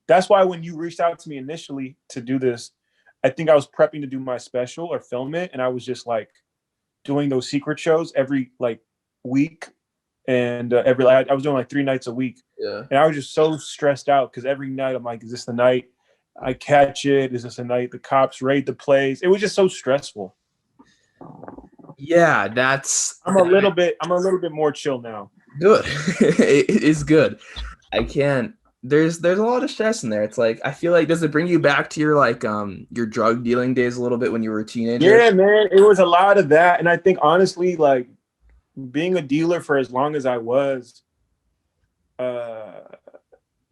That's why when you reached out to me initially to do this, I think I was prepping to do my special or film it. And I was just like doing those secret shows every like week. And I was doing like 3 nights a week. Yeah. And I was just so stressed out because every night I'm like, is this the night I catch it? Is this the night the cops raid the place? It was just so stressful. Yeah, I'm a little bit more chill now. Good. It is good. I can't. There's a lot of stress in there. It's like, I feel like, does it bring you back to your like your drug dealing days a little bit when you were a teenager? Yeah, man, it was a lot of that. And I think honestly, like being a dealer for as long as I was,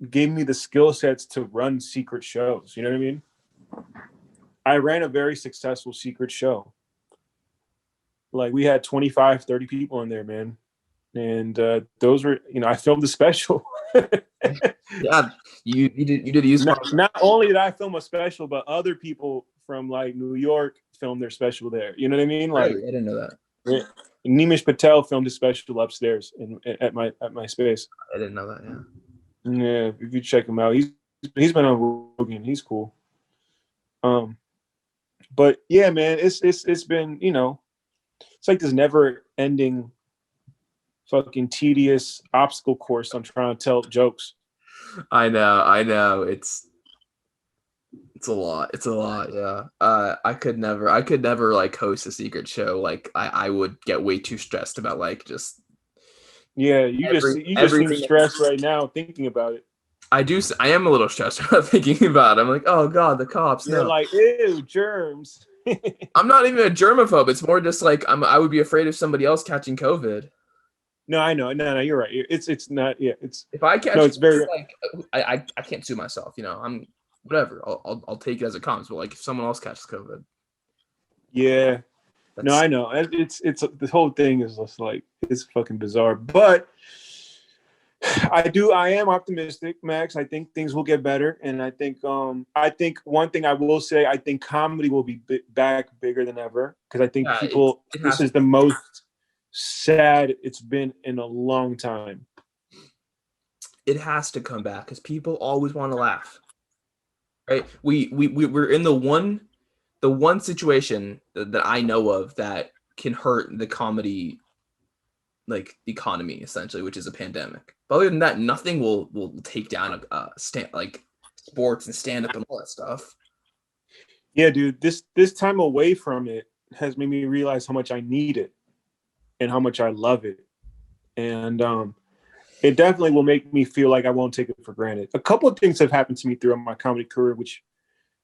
gave me the skill sets to run secret shows. You know what I mean? I ran a very successful secret show. Like we had 25, 30 people in there, man. And those were, I filmed a special. Yeah, you did use. Not only did I film a special, but other people from like New York filmed their special there. You know what I mean? Like, really? I didn't know that. Yeah. Nimish Patel filmed his special upstairs at my space. I didn't know that. Yeah. Yeah, if you check him out, he's been on Rogan. He's cool. But yeah, man, it's been, it's like this never ending fucking tedious obstacle course. I'm trying to tell jokes. I know. It's a lot. Yeah. I could never like host a secret show. Like I would get way too stressed about like just. Yeah, you just seem stressed right now thinking about it. I am a little stressed about thinking about it. I'm like, oh god, the cops. You're like, ew, germs. I'm not even a germaphobe. It's more just like I would be afraid of somebody else catching COVID. No, I know. No, you're right. It's not. Yeah, it's. If I catch, it's very like I can't sue myself. I'm whatever. I'll take it as it comes. But like if someone else catches COVID. Yeah. No, I know. It's the whole thing is just like it's fucking bizarre. But I am optimistic, Max. I think things will get better, and I think one thing I will say, I think comedy will be back bigger than ever because I think people. This is the most sad it's been in a long time. It has to come back because people always want to laugh, right? We're in the one situation that I know of that can hurt the comedy like economy essentially, which is a pandemic. But other than that, nothing will take down a stand like sports and stand up and all that stuff. Yeah, dude, this time away from it has made me realize how much I need it and how much I love it. And it definitely will make me feel like I won't take it for granted. A couple of things have happened to me throughout my comedy career, which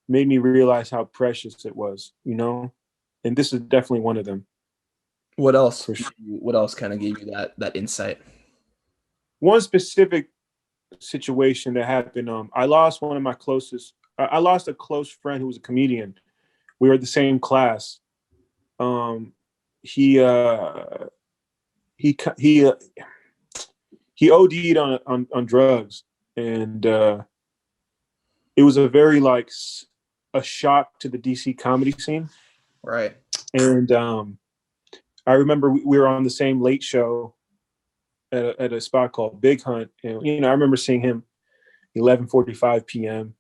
made me realize how precious it was, you know? And this is definitely one of them. What else? For sure. What else kind of gave you that insight? One specific situation that happened, I lost one of my closest, I lost a close friend who was a comedian. We were the same class. Um, he, he, he, uh, he OD'd on drugs, and it was a very like a shock to the DC comedy scene. Right. And I remember we were on the same late show at a spot called Big Hunt, and I remember seeing him 11:45 p.m.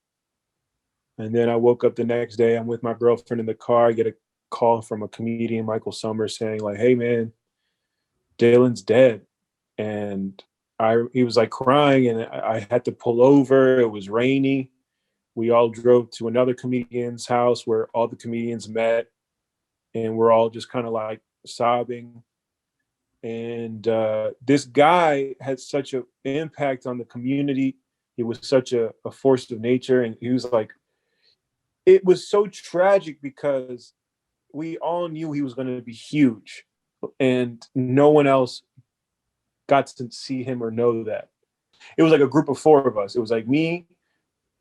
And then I woke up the next day. I'm with my girlfriend in the car. I get a call from a comedian, Michael Summers, saying like, "Hey man, Dylan's dead." And he was like crying, and I had to pull over. It was rainy. We all drove to another comedian's house where all the comedians met, and we're all just kind of like sobbing. And this guy had such an impact on the community. He was such a force of nature, and he was like, it was so tragic because we all knew he was going to be huge, and no one else got to see him or know that. It was like a group of four of us. It was like me,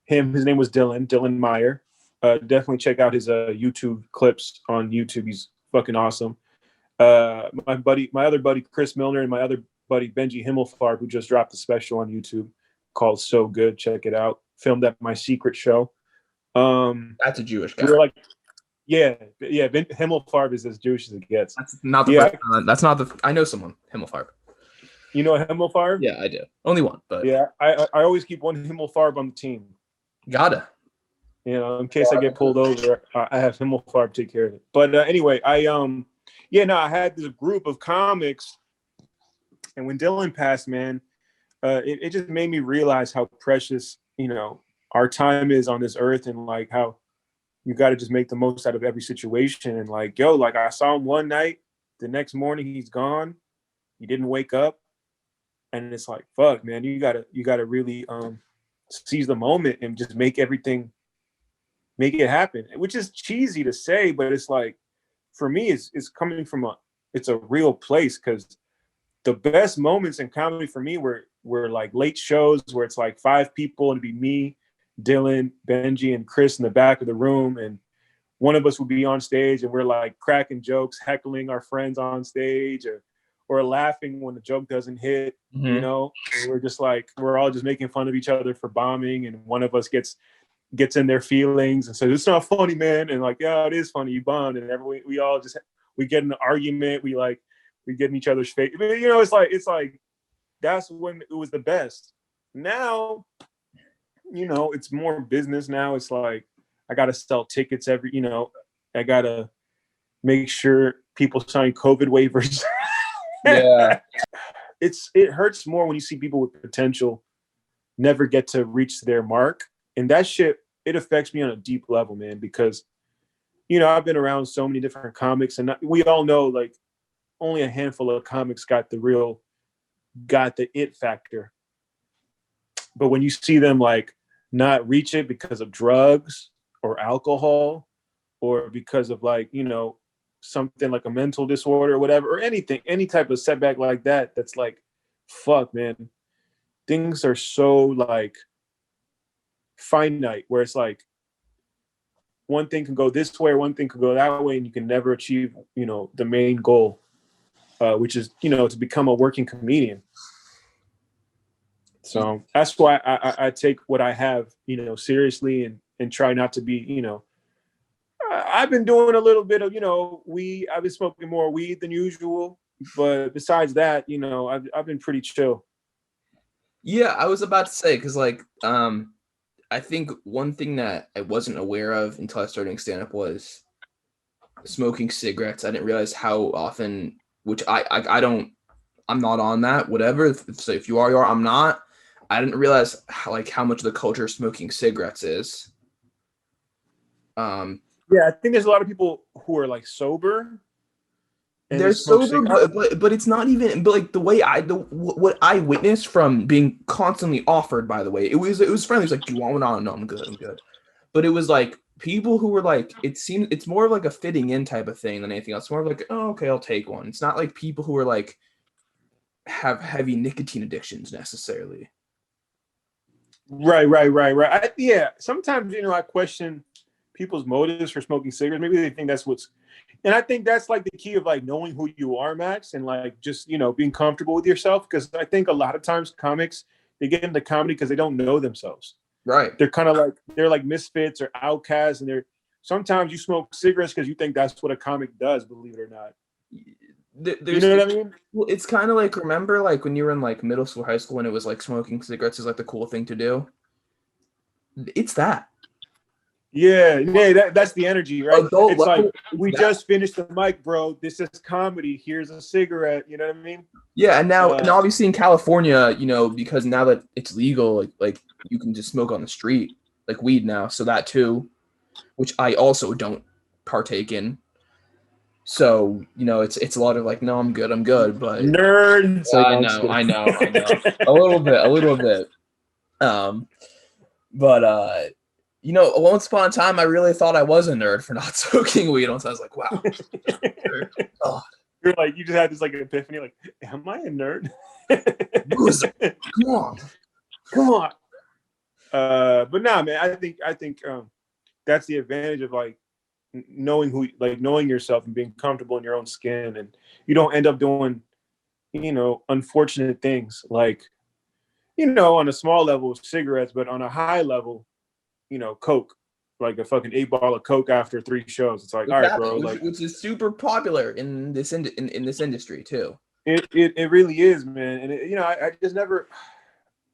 him. His name was Dylan Meyer. Definitely check out his YouTube clips on YouTube. He's fucking awesome. My other buddy Chris Milner, and my other buddy Benji Himmelfarb, who just dropped a special on YouTube called "So Good." Check it out. Filmed at my secret show. That's a Jewish guy. We were like, yeah. Himmelfarb is as Jewish as it gets. That's not the first time. That's not the. I know someone, Himmelfarb. You know Himmelfarb? Yeah, I do. Only one, but yeah, I always keep one Himmelfarb on the team. Gotta. In case I get pulled over, I have Himmelfarb take care of it. But anyway, I had this group of comics, and when Dylan passed, man, it just made me realize how precious, our time is on this earth, and like how you got to just make the most out of every situation. And like, like I saw him one night, the next morning he's gone. He didn't wake up, and it's like, fuck, man, you gotta really seize the moment and just make it happen. Which is cheesy to say, but it's like, for me, it's coming from it's a real place, because the best moments in comedy for me were like late shows where it's like 5 people, and it'd be me, Dylan, Benji, and Chris in the back of the room, and one of us would be on stage, and we're like cracking jokes, heckling our friends on stage, or laughing when the joke doesn't hit. Mm-hmm. And we're just like, we're all just making fun of each other for bombing, and one of us gets in their feelings and says, "It's not funny, man," and like, "Yeah, it is funny, you bombed." And we all just, we get in an argument, we get in each other's face. I mean, it's like that's when it was the best. Now, it's more business. Now it's like I gotta sell tickets I gotta make sure people sign COVID waivers. Yeah. It hurts more when you see people with potential never get to reach their mark. And that shit, it affects me on a deep level, man, because, I've been around so many different comics, and we all know like only a handful of comics got the it factor. But when you see them like not reach it because of drugs or alcohol, or because of like, something like a mental disorder or whatever, or anything, any type of setback like that, that's like, fuck, man, things are so like finite, where it's like one thing can go this way or one thing can go that way, and you can never achieve, the main goal, which is, to become a working comedian. So that's why I take what I have, seriously, and try not to be, I've been doing a little bit of, weed. I've been smoking more weed than usual, but besides that, I've been pretty chill. Yeah, I was about to say, because like, I think one thing that I wasn't aware of until I started doing stand-up was smoking cigarettes. I didn't realize how often, which I'm not on that, whatever. So if you are, I'm not. I didn't realize how much of the culture of smoking cigarettes is. Yeah, I think there's a lot of people who are like sober, and they They're smoke sober, cigarettes. but it's not even. But like what I witnessed from being constantly offered. By the way, it was friendly. It's like, do you want one? Oh, no, I'm good. I'm good. But it was like people who were like, it seemed it's more of like a fitting in type of thing than anything else. It's more of like, oh, okay, I'll take one. It's not like people who are like have heavy nicotine addictions necessarily. Right. Yeah, sometimes I question people's motives for smoking cigarettes. Maybe they think that's what's, and I think that's like the key of like knowing who you are, Max, and like just being comfortable with yourself. Because I think a lot of times comics, they get into comedy because they don't know themselves. Right. They're kind of like misfits or outcasts, and they're sometimes you smoke cigarettes because you think that's what a comic does. Believe it or not, you There's know what I mean? well, it's kind of like, remember like when you were in like middle school, high school, and it was like smoking cigarettes is like the cool thing to do. It's that. Yeah, that's the energy, right? Adult It's like level, we that. just finished the mic, bro. This is comedy. Here's a cigarette. You know what I mean? Yeah, and obviously in California, because now that it's legal, like you can just smoke on the street, like weed now. So that too, which I also don't partake in. So, it's a lot of like, no, I'm good, but Nerd. So I no, I'm just know, kidding. I know. A little bit. Um, but once upon a time I really thought I was a nerd for not smoking weed. Once I was like, wow. Oh, You're like, you just had this like epiphany, like, am I a nerd? loser. Come on. Come on. But nah, man, I think that's the advantage of like knowing yourself and being comfortable in your own skin, and you don't end up doing, unfortunate things like, on a small level cigarettes, but on a high level, coke, like a fucking 8 ball of coke after 3 shows. It's like, Which all right, bro, happened, like which is super popular in this in this industry too. it really is, man. And I just never,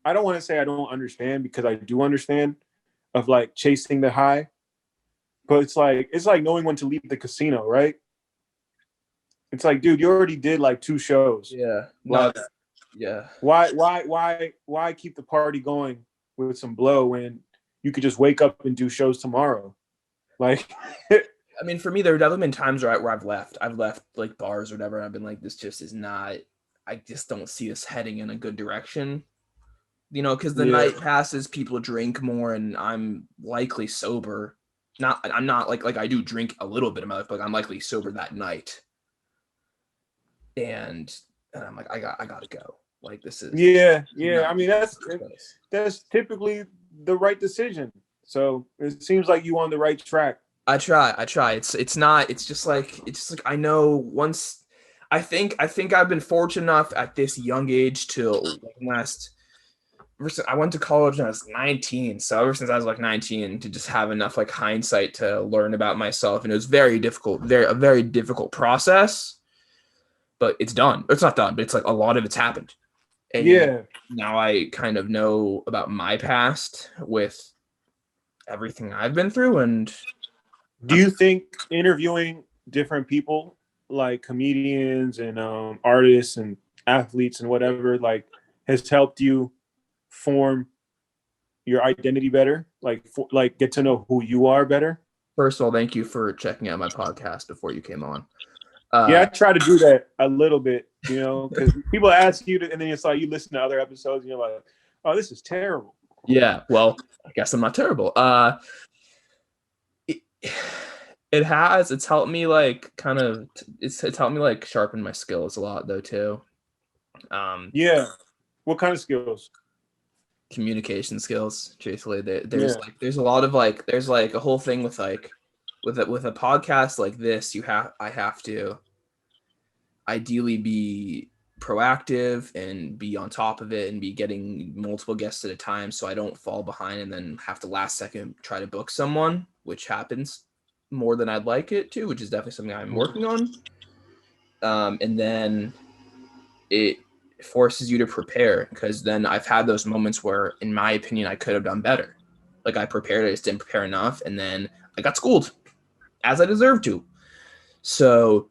I don't want to say I don't understand, because I do understand of like chasing the high, but it's like knowing when to leave the casino, right? It's like, dude, you already did like 2 shows. Yeah. No. Like, Yeah. why keep the party going with some blow when you could just wake up and do shows tomorrow? Like, I mean, for me, there have definitely been times where I've left. I've left like bars or whatever, and I've been like, this just is not. I just don't see us heading in a good direction. Because the yeah, night passes, people drink more, and I'm likely sober. I'm not like I do drink a little bit in my life, but I'm likely sober that night. And I'm like, I gotta go. Like, this is yeah. not I mean, place. that's typically the right decision. So it seems like you on the right track. I try. It's not. It's just like I know once. I think I've been fortunate enough at this young age to like last. I went to college when I was 19, so ever since I was like 19 to just have enough like hindsight to learn about myself, and it was very difficult, a very difficult process. But it's done. It's not done, but it's like a lot of it's happened, and Yeah. now I kind of know about my past with everything I've been through, and Do you think interviewing different people, like comedians and artists and athletes and whatever, like has helped you form your identity better? Like get to know who you are better? first of all, thank you for checking out my podcast before you came on. Yeah, I Uh, try to do that a little bit, because people ask you to, and then it's like you listen to other episodes and you're like, oh, this is terrible. yeah, well, I guess I'm not terrible. It, it's helped me like it's helped me like sharpen my skills a lot though too. Um, Yeah. What kind of skills? Communication skills, truthfully. There's Yeah. like there's a lot of like there's like a whole thing with like with a podcast like this, I have to ideally be proactive and be on top of it and be getting multiple guests at a time so I don't fall behind and then have to last second try to book someone, which happens more than I'd like it to, which is definitely something I'm working on. And then it forces you to prepare, because then I've had those moments where, in my opinion, I could have done better. Like I prepared, I just didn't prepare enough, and then I got schooled, as I deserved to. So,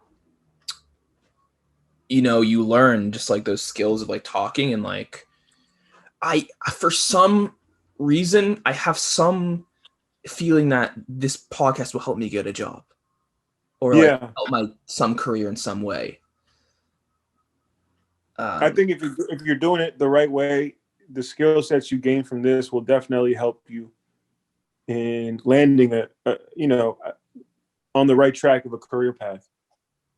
you learn just like those skills of like talking, and like for some reason, I have some feeling that this podcast will help me get a job. or like Yeah, help my some career in some way. I Um, think if you're doing it the right way, the skill sets you gain from this will definitely help you in landing on the right track of a career path.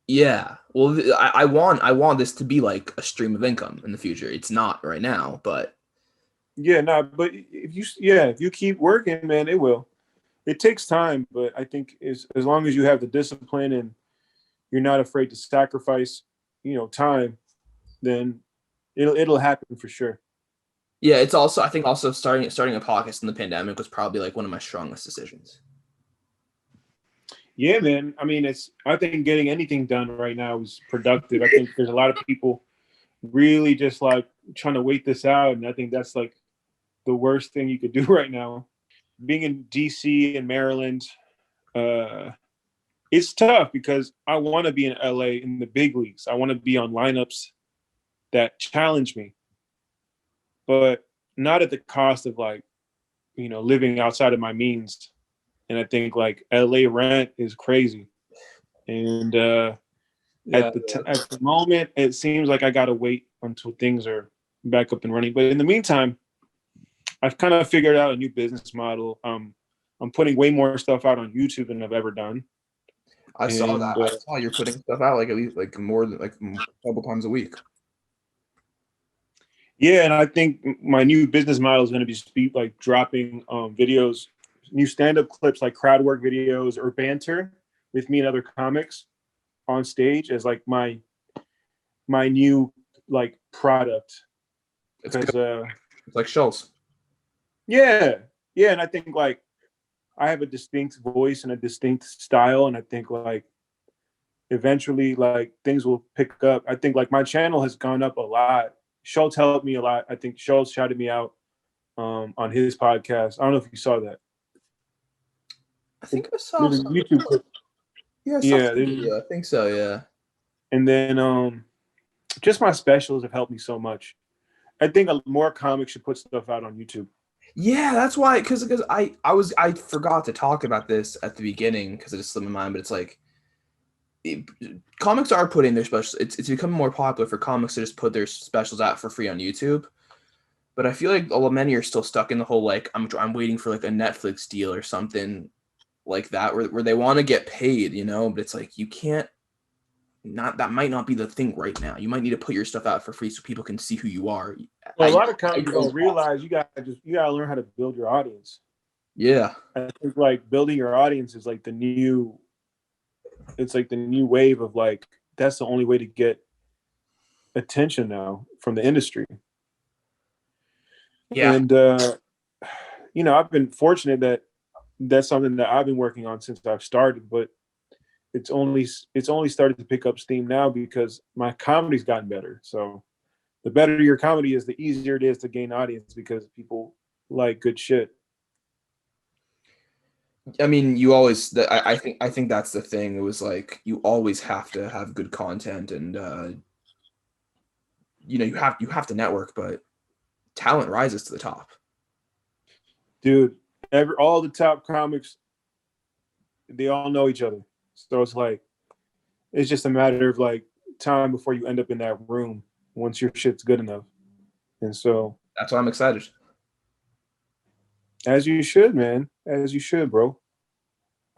yeah. Well, I want this to be like a stream of income in the future. It's not right now, but Yeah, no, but if you keep working, man, it will. It takes time, but I think as long as you have the discipline and you're not afraid to sacrifice, time, then it'll happen for sure. yeah, it's also I think also starting a podcast in the pandemic was probably like one of my strongest decisions. Yeah, man. I mean, I think getting anything done right now is productive. I think there's a lot of people really just like trying to wait this out, and I think that's like the worst thing you could do right now. Being in DC and Maryland, uh, it's tough because I want to be in LA in the big leagues. I want to be on lineups that challenge me, but not at the cost of like, living outside of my means. And I think like LA rent is crazy. And Yeah, at the moment, it seems like I got to wait until things are back up and running. But in the meantime, I've kind of figured out a new business model. I'm putting way more stuff out on YouTube than I've ever done. I saw that. And I saw you're putting stuff out like at least like more than like a couple times a week. yeah, and I think my new business model is going to be like dropping videos, new stand-up clips, like crowd work videos or banter with me and other comics on stage as like my new like product. It's good. Because It's like Schultz. yeah, yeah, and I think like I have a distinct voice and a distinct style, and I think like eventually like things will pick up. I think like my channel has gone up a lot. Schultz helped me a lot. I think Schultz shouted me out on his podcast. I don't know if you saw that. I think I saw There's a some. YouTube clip. Yeah, I saw Yeah, some video. I think so. Yeah. and then just my specials have helped me so much. I think more comics should put stuff out on YouTube. Yeah, that's why. Because I forgot to talk about this at the beginning because it just slipped my mind. But it's like it, comics are putting their specials. It's becoming more popular for comics to just put their specials out for free on YouTube. But I feel like many are still stuck in the whole like I'm waiting for like a Netflix deal or something like that where they want to get paid, but it's like you can't not that might not be the thing right now. You might need to put your stuff out for free so people can see who you are. Well, a lot of comics don't realize you gotta learn how to build your audience. Yeah. I think like building your audience is like it's like the new wave of like that's the only way to get attention now from the industry. Yeah. And I've been fortunate that that's something that I've been working on since I've started, but it's only started to pick up steam now because my comedy's gotten better. So the better your comedy is, the easier it is to gain audience because people like good shit. I mean, you always I think that's the thing. It was like you always have to have good content and you have to network, but talent rises to the top. Dude, all the top comics, they all know each other. So it's just a matter of like time before you end up in that room once your shit's good enough. And so That's why I'm excited. as you should, man. As you should, bro.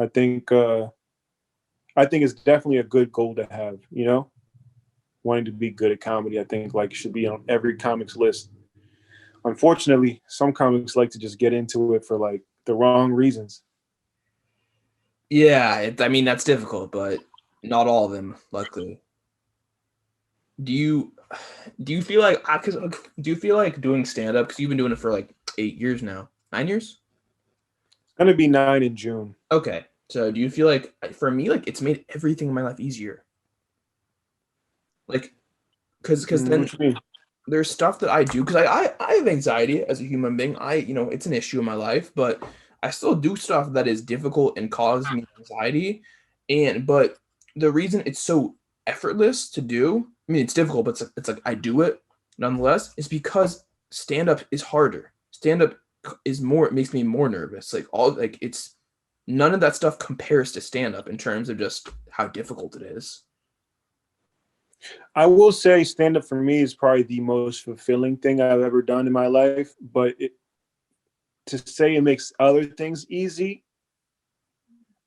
I think it's definitely a good goal to have, wanting to be good at comedy. I think like it should be on every comics list. Unfortunately, some comics like to just get into it for like the wrong reasons. Yeah, I mean that's difficult, but not all of them, luckily. Do you do you feel like cause, do you feel like doing stand up because you've been doing it for like 8 years now, 9 years? It's gonna be 9 in June. Okay, so do you feel like for me like it's made everything in my life easier? Like because then What you mean? there's stuff that I do because I have anxiety as a human being. It's an issue in my life, but I still do stuff that is difficult and causes me anxiety. But the reason it's so effortless to do, I mean, it's difficult, but it's like I do it nonetheless, is because stand up is harder. Stand up is more, it makes me more nervous. Like all like none of that stuff compares to stand-up in terms of just how difficult it is. I will say stand-up for me is probably the most fulfilling thing I've ever done in my life. But to say it makes other things easy,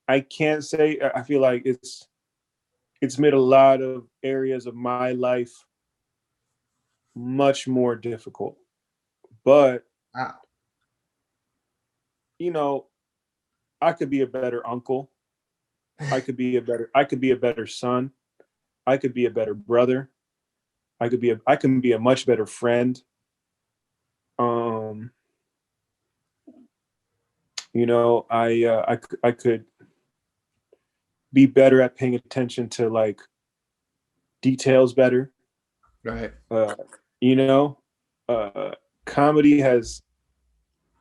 I can't say. I feel like it's made a lot of areas of my life much more difficult. But Wow. you know, I could be a better uncle. I could be a better son. I could be a better brother. I can be a much better friend. Um, I could be better at paying attention to like details better. Right. Uh, you know, uh, Comedy has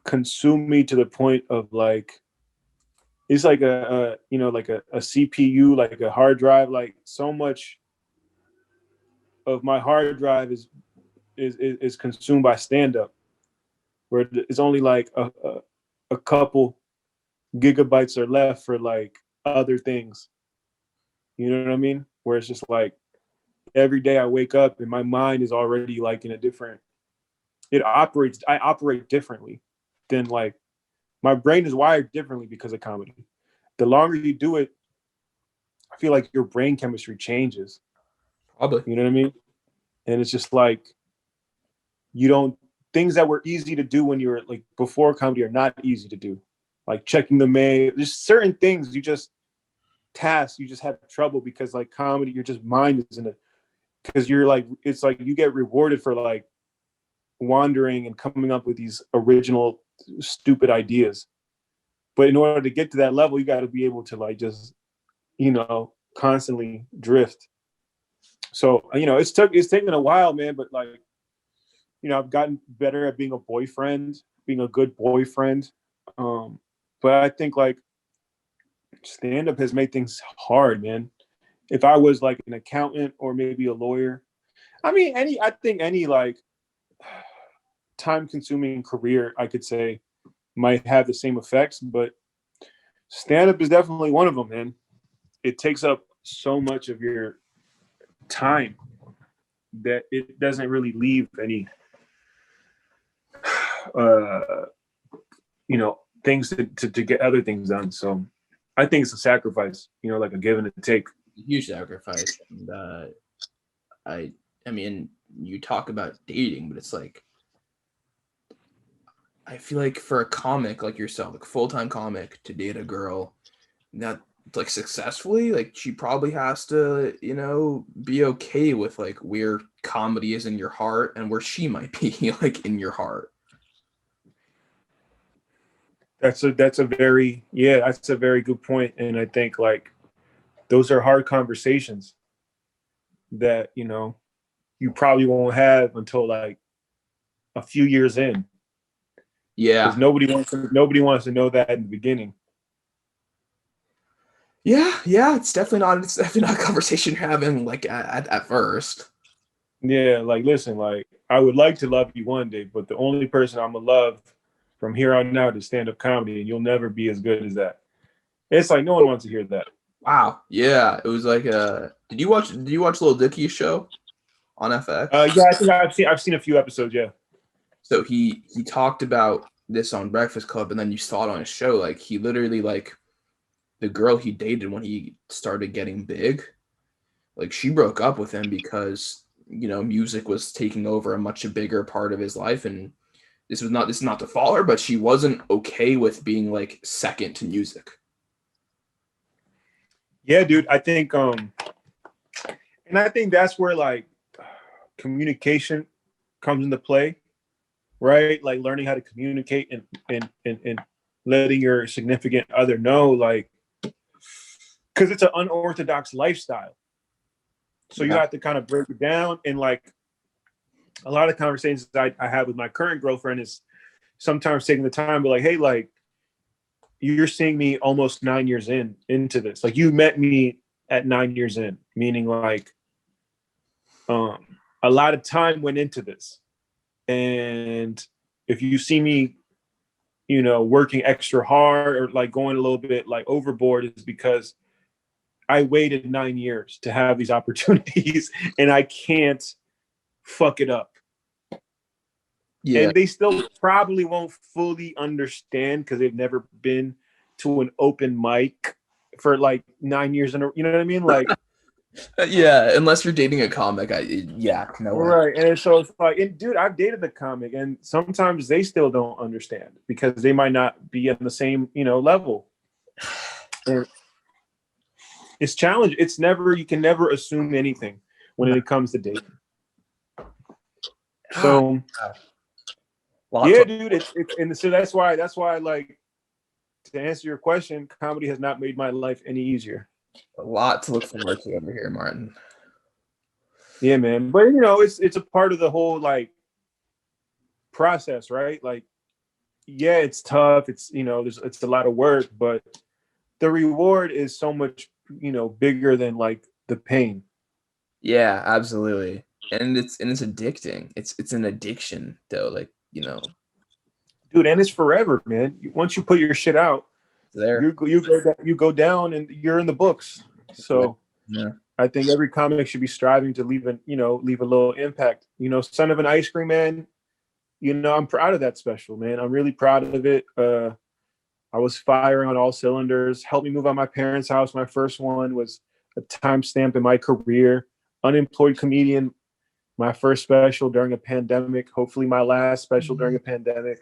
consumed me to the point of like it's like a CPU, like a hard drive. Like so much of my hard drive is consumed by stand up, where it's only like a couple gigabytes are left for like other things. You know what I mean? Where it's just like every day I wake up and my mind is already like in a different. I operate differently than like my brain is wired differently because of comedy. The longer you do it, I feel like your brain chemistry changes. Probably. You know what I mean? And it's just like you don't things that were easy to do when you were like before comedy are not easy to do. Like checking the mail, there's certain things you just have trouble because like comedy, your just mind is in it because you're like it's like you get rewarded for like wandering and coming up with these original stupid ideas. But in order to get to that level, you got to be able to like just constantly drift. So it's taken a while, man. But like I've gotten better at being a boyfriend, being a good boyfriend. But I think like stand up has made things hard, man. If I was like an accountant or maybe a lawyer, I think any like time consuming career, I could say might have the same effects, but stand up is definitely one of them, man. It takes up so much of your time that it doesn't really leave any, uh, things to get other things done. So I think it's a sacrifice, like a give and a take. Huge sacrifice. And I mean, you talk about dating, but it's like I feel like for a comic like yourself, like a full-time comic, to date a girl that like successfully, like she probably has to, be okay with like where comedy is in your heart and where she might be like in your heart. That's a very good point. And I think like those are hard conversations that, you probably won't have until like a few years in. Because Yeah. nobody wants to know that in the beginning. Yeah, it's definitely not a conversation you're having like at first. Yeah, like listen, like I would like to love you one day, but the only person I'm gonna love from here on out is stand up comedy, and you'll never be as good as that. It's like no one wants to hear that. Wow. Yeah, it was like did you watch Lil Dicky's show on FX? Yeah, I think I've seen a few episodes. Yeah, So he talked about this on Breakfast Club, and then you saw it on his show. Like he literally like the girl he dated when he started getting big, like she broke up with him because music was taking over a much bigger part of his life, and this is not to follow her, but she wasn't okay with being like second to music. yeah, dude. I think that's where like communication comes into play, right? Like learning how to communicate and letting your significant other know, like, because it's an unorthodox lifestyle. So you Yeah. have to kind of break it down. And like a lot of conversations I have with my current girlfriend is sometimes taking the time, but like, hey, like you're seeing me almost 9 years into this. Like you met me at 9 years in, meaning like a lot of time went into this. And if you see me, working extra hard or like going a little bit like overboard is because I waited 9 years to have these opportunities and I can't fuck it up. Yeah. And they still probably won't fully understand because they've never been to an open mic for like 9 years in a, you know what I mean? Like, Yeah, unless you're dating a comic, yeah, no way. right. And so it's like, and dude, I've dated the comic and sometimes they still don't understand because they might not be on the same, level. And it's challenging. You can never assume anything when it comes to dating. So yeah, dude, it's and so that's why like, to answer your question, comedy has not made my life any easier. A lot to look forward to over here, Martin. Yeah, man. But it's a part of the whole like process, right? Like, yeah, it's tough. It's it's a lot of work, but the reward is so much, bigger than like the pain. Yeah, absolutely. And it's addicting. It's an addiction though, like, Dude, and it's forever, man. Once you put your shit out, there. you go down and you're in the books. So Yeah. I think every comic should be striving to leave a little impact. Son of an Ice Cream Man, I'm proud of that special, man. I'm really proud of it. I was firing on all cylinders. Helped me move out of my parents' house. My first one was a timestamp in my career. Unemployed Comedian, my first special during a pandemic. Hopefully my last special during a pandemic.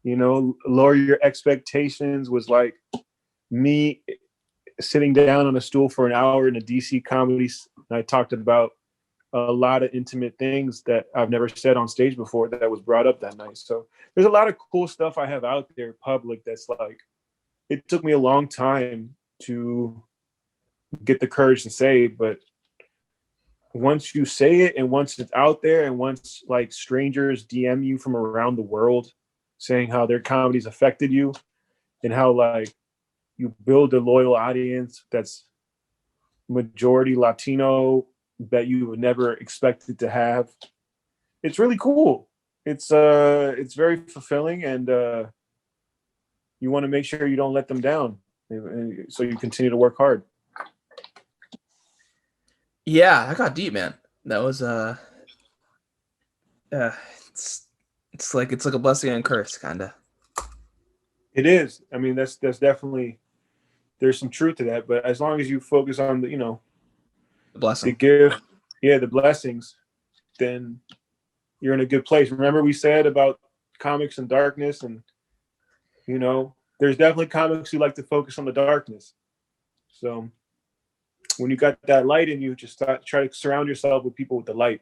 Lower Your Expectations was like me sitting down on a stool for an hour in a DC comedy. And I talked about a lot of intimate things that I've never said on stage before that was brought up that night. So there's a lot of cool stuff I have out there public that's like, it took me a long time to get the courage to say, but once you say it and once it's out there and once like strangers DM you from around the world saying how their comedy's affected you and how like you build a loyal audience that's majority Latino that you would never expected to have. It's really cool. It's very fulfilling, and you want to make sure you don't let them down, so you continue to work hard. Yeah, that got deep, man. That was it's like a blessing and curse, kind of. It is. I mean, that's definitely, there's some truth to that. But as long as you focus on the The blessing. the gift, the blessings, then you're in a good place. Remember we said about comics and darkness, and there's definitely comics who like to focus on the darkness. So when you got that light in you, just try to surround yourself with people with the light.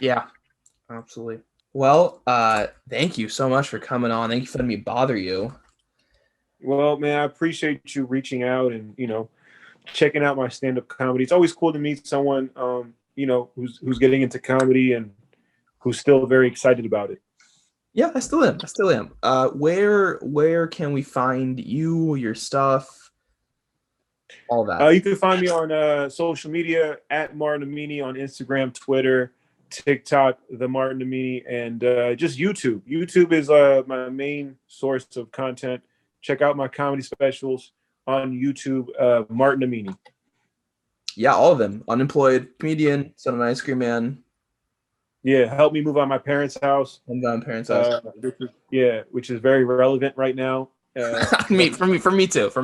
Yeah, absolutely. Well, thank you so much for coming on. Thank you for letting me bother you. Well, man, I appreciate you reaching out and checking out my stand-up comedy. It's always cool to meet someone who's getting into comedy and who's still very excited about it. Yeah, I still am. Where can we find you, your stuff, all that? You can find me on social media at Martin Amini on Instagram, Twitter, TikTok, the Martin Amini, and just YouTube. YouTube is my main source of content. Check out my comedy specials on YouTube, Martin Amini. Yeah, all of them. Unemployed Comedian, Son of an Ice Cream Man. Yeah, help me move out of my parents' house. Parents' house. Which is very relevant right now. For me too. For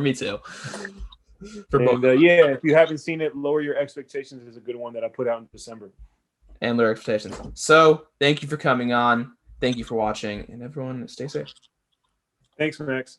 both. If you haven't seen it, Lower Your Expectations is a good one that I put out in December. And Lower Expectations. So thank you for coming on. Thank you for watching, and everyone stay safe. Thanks, Max.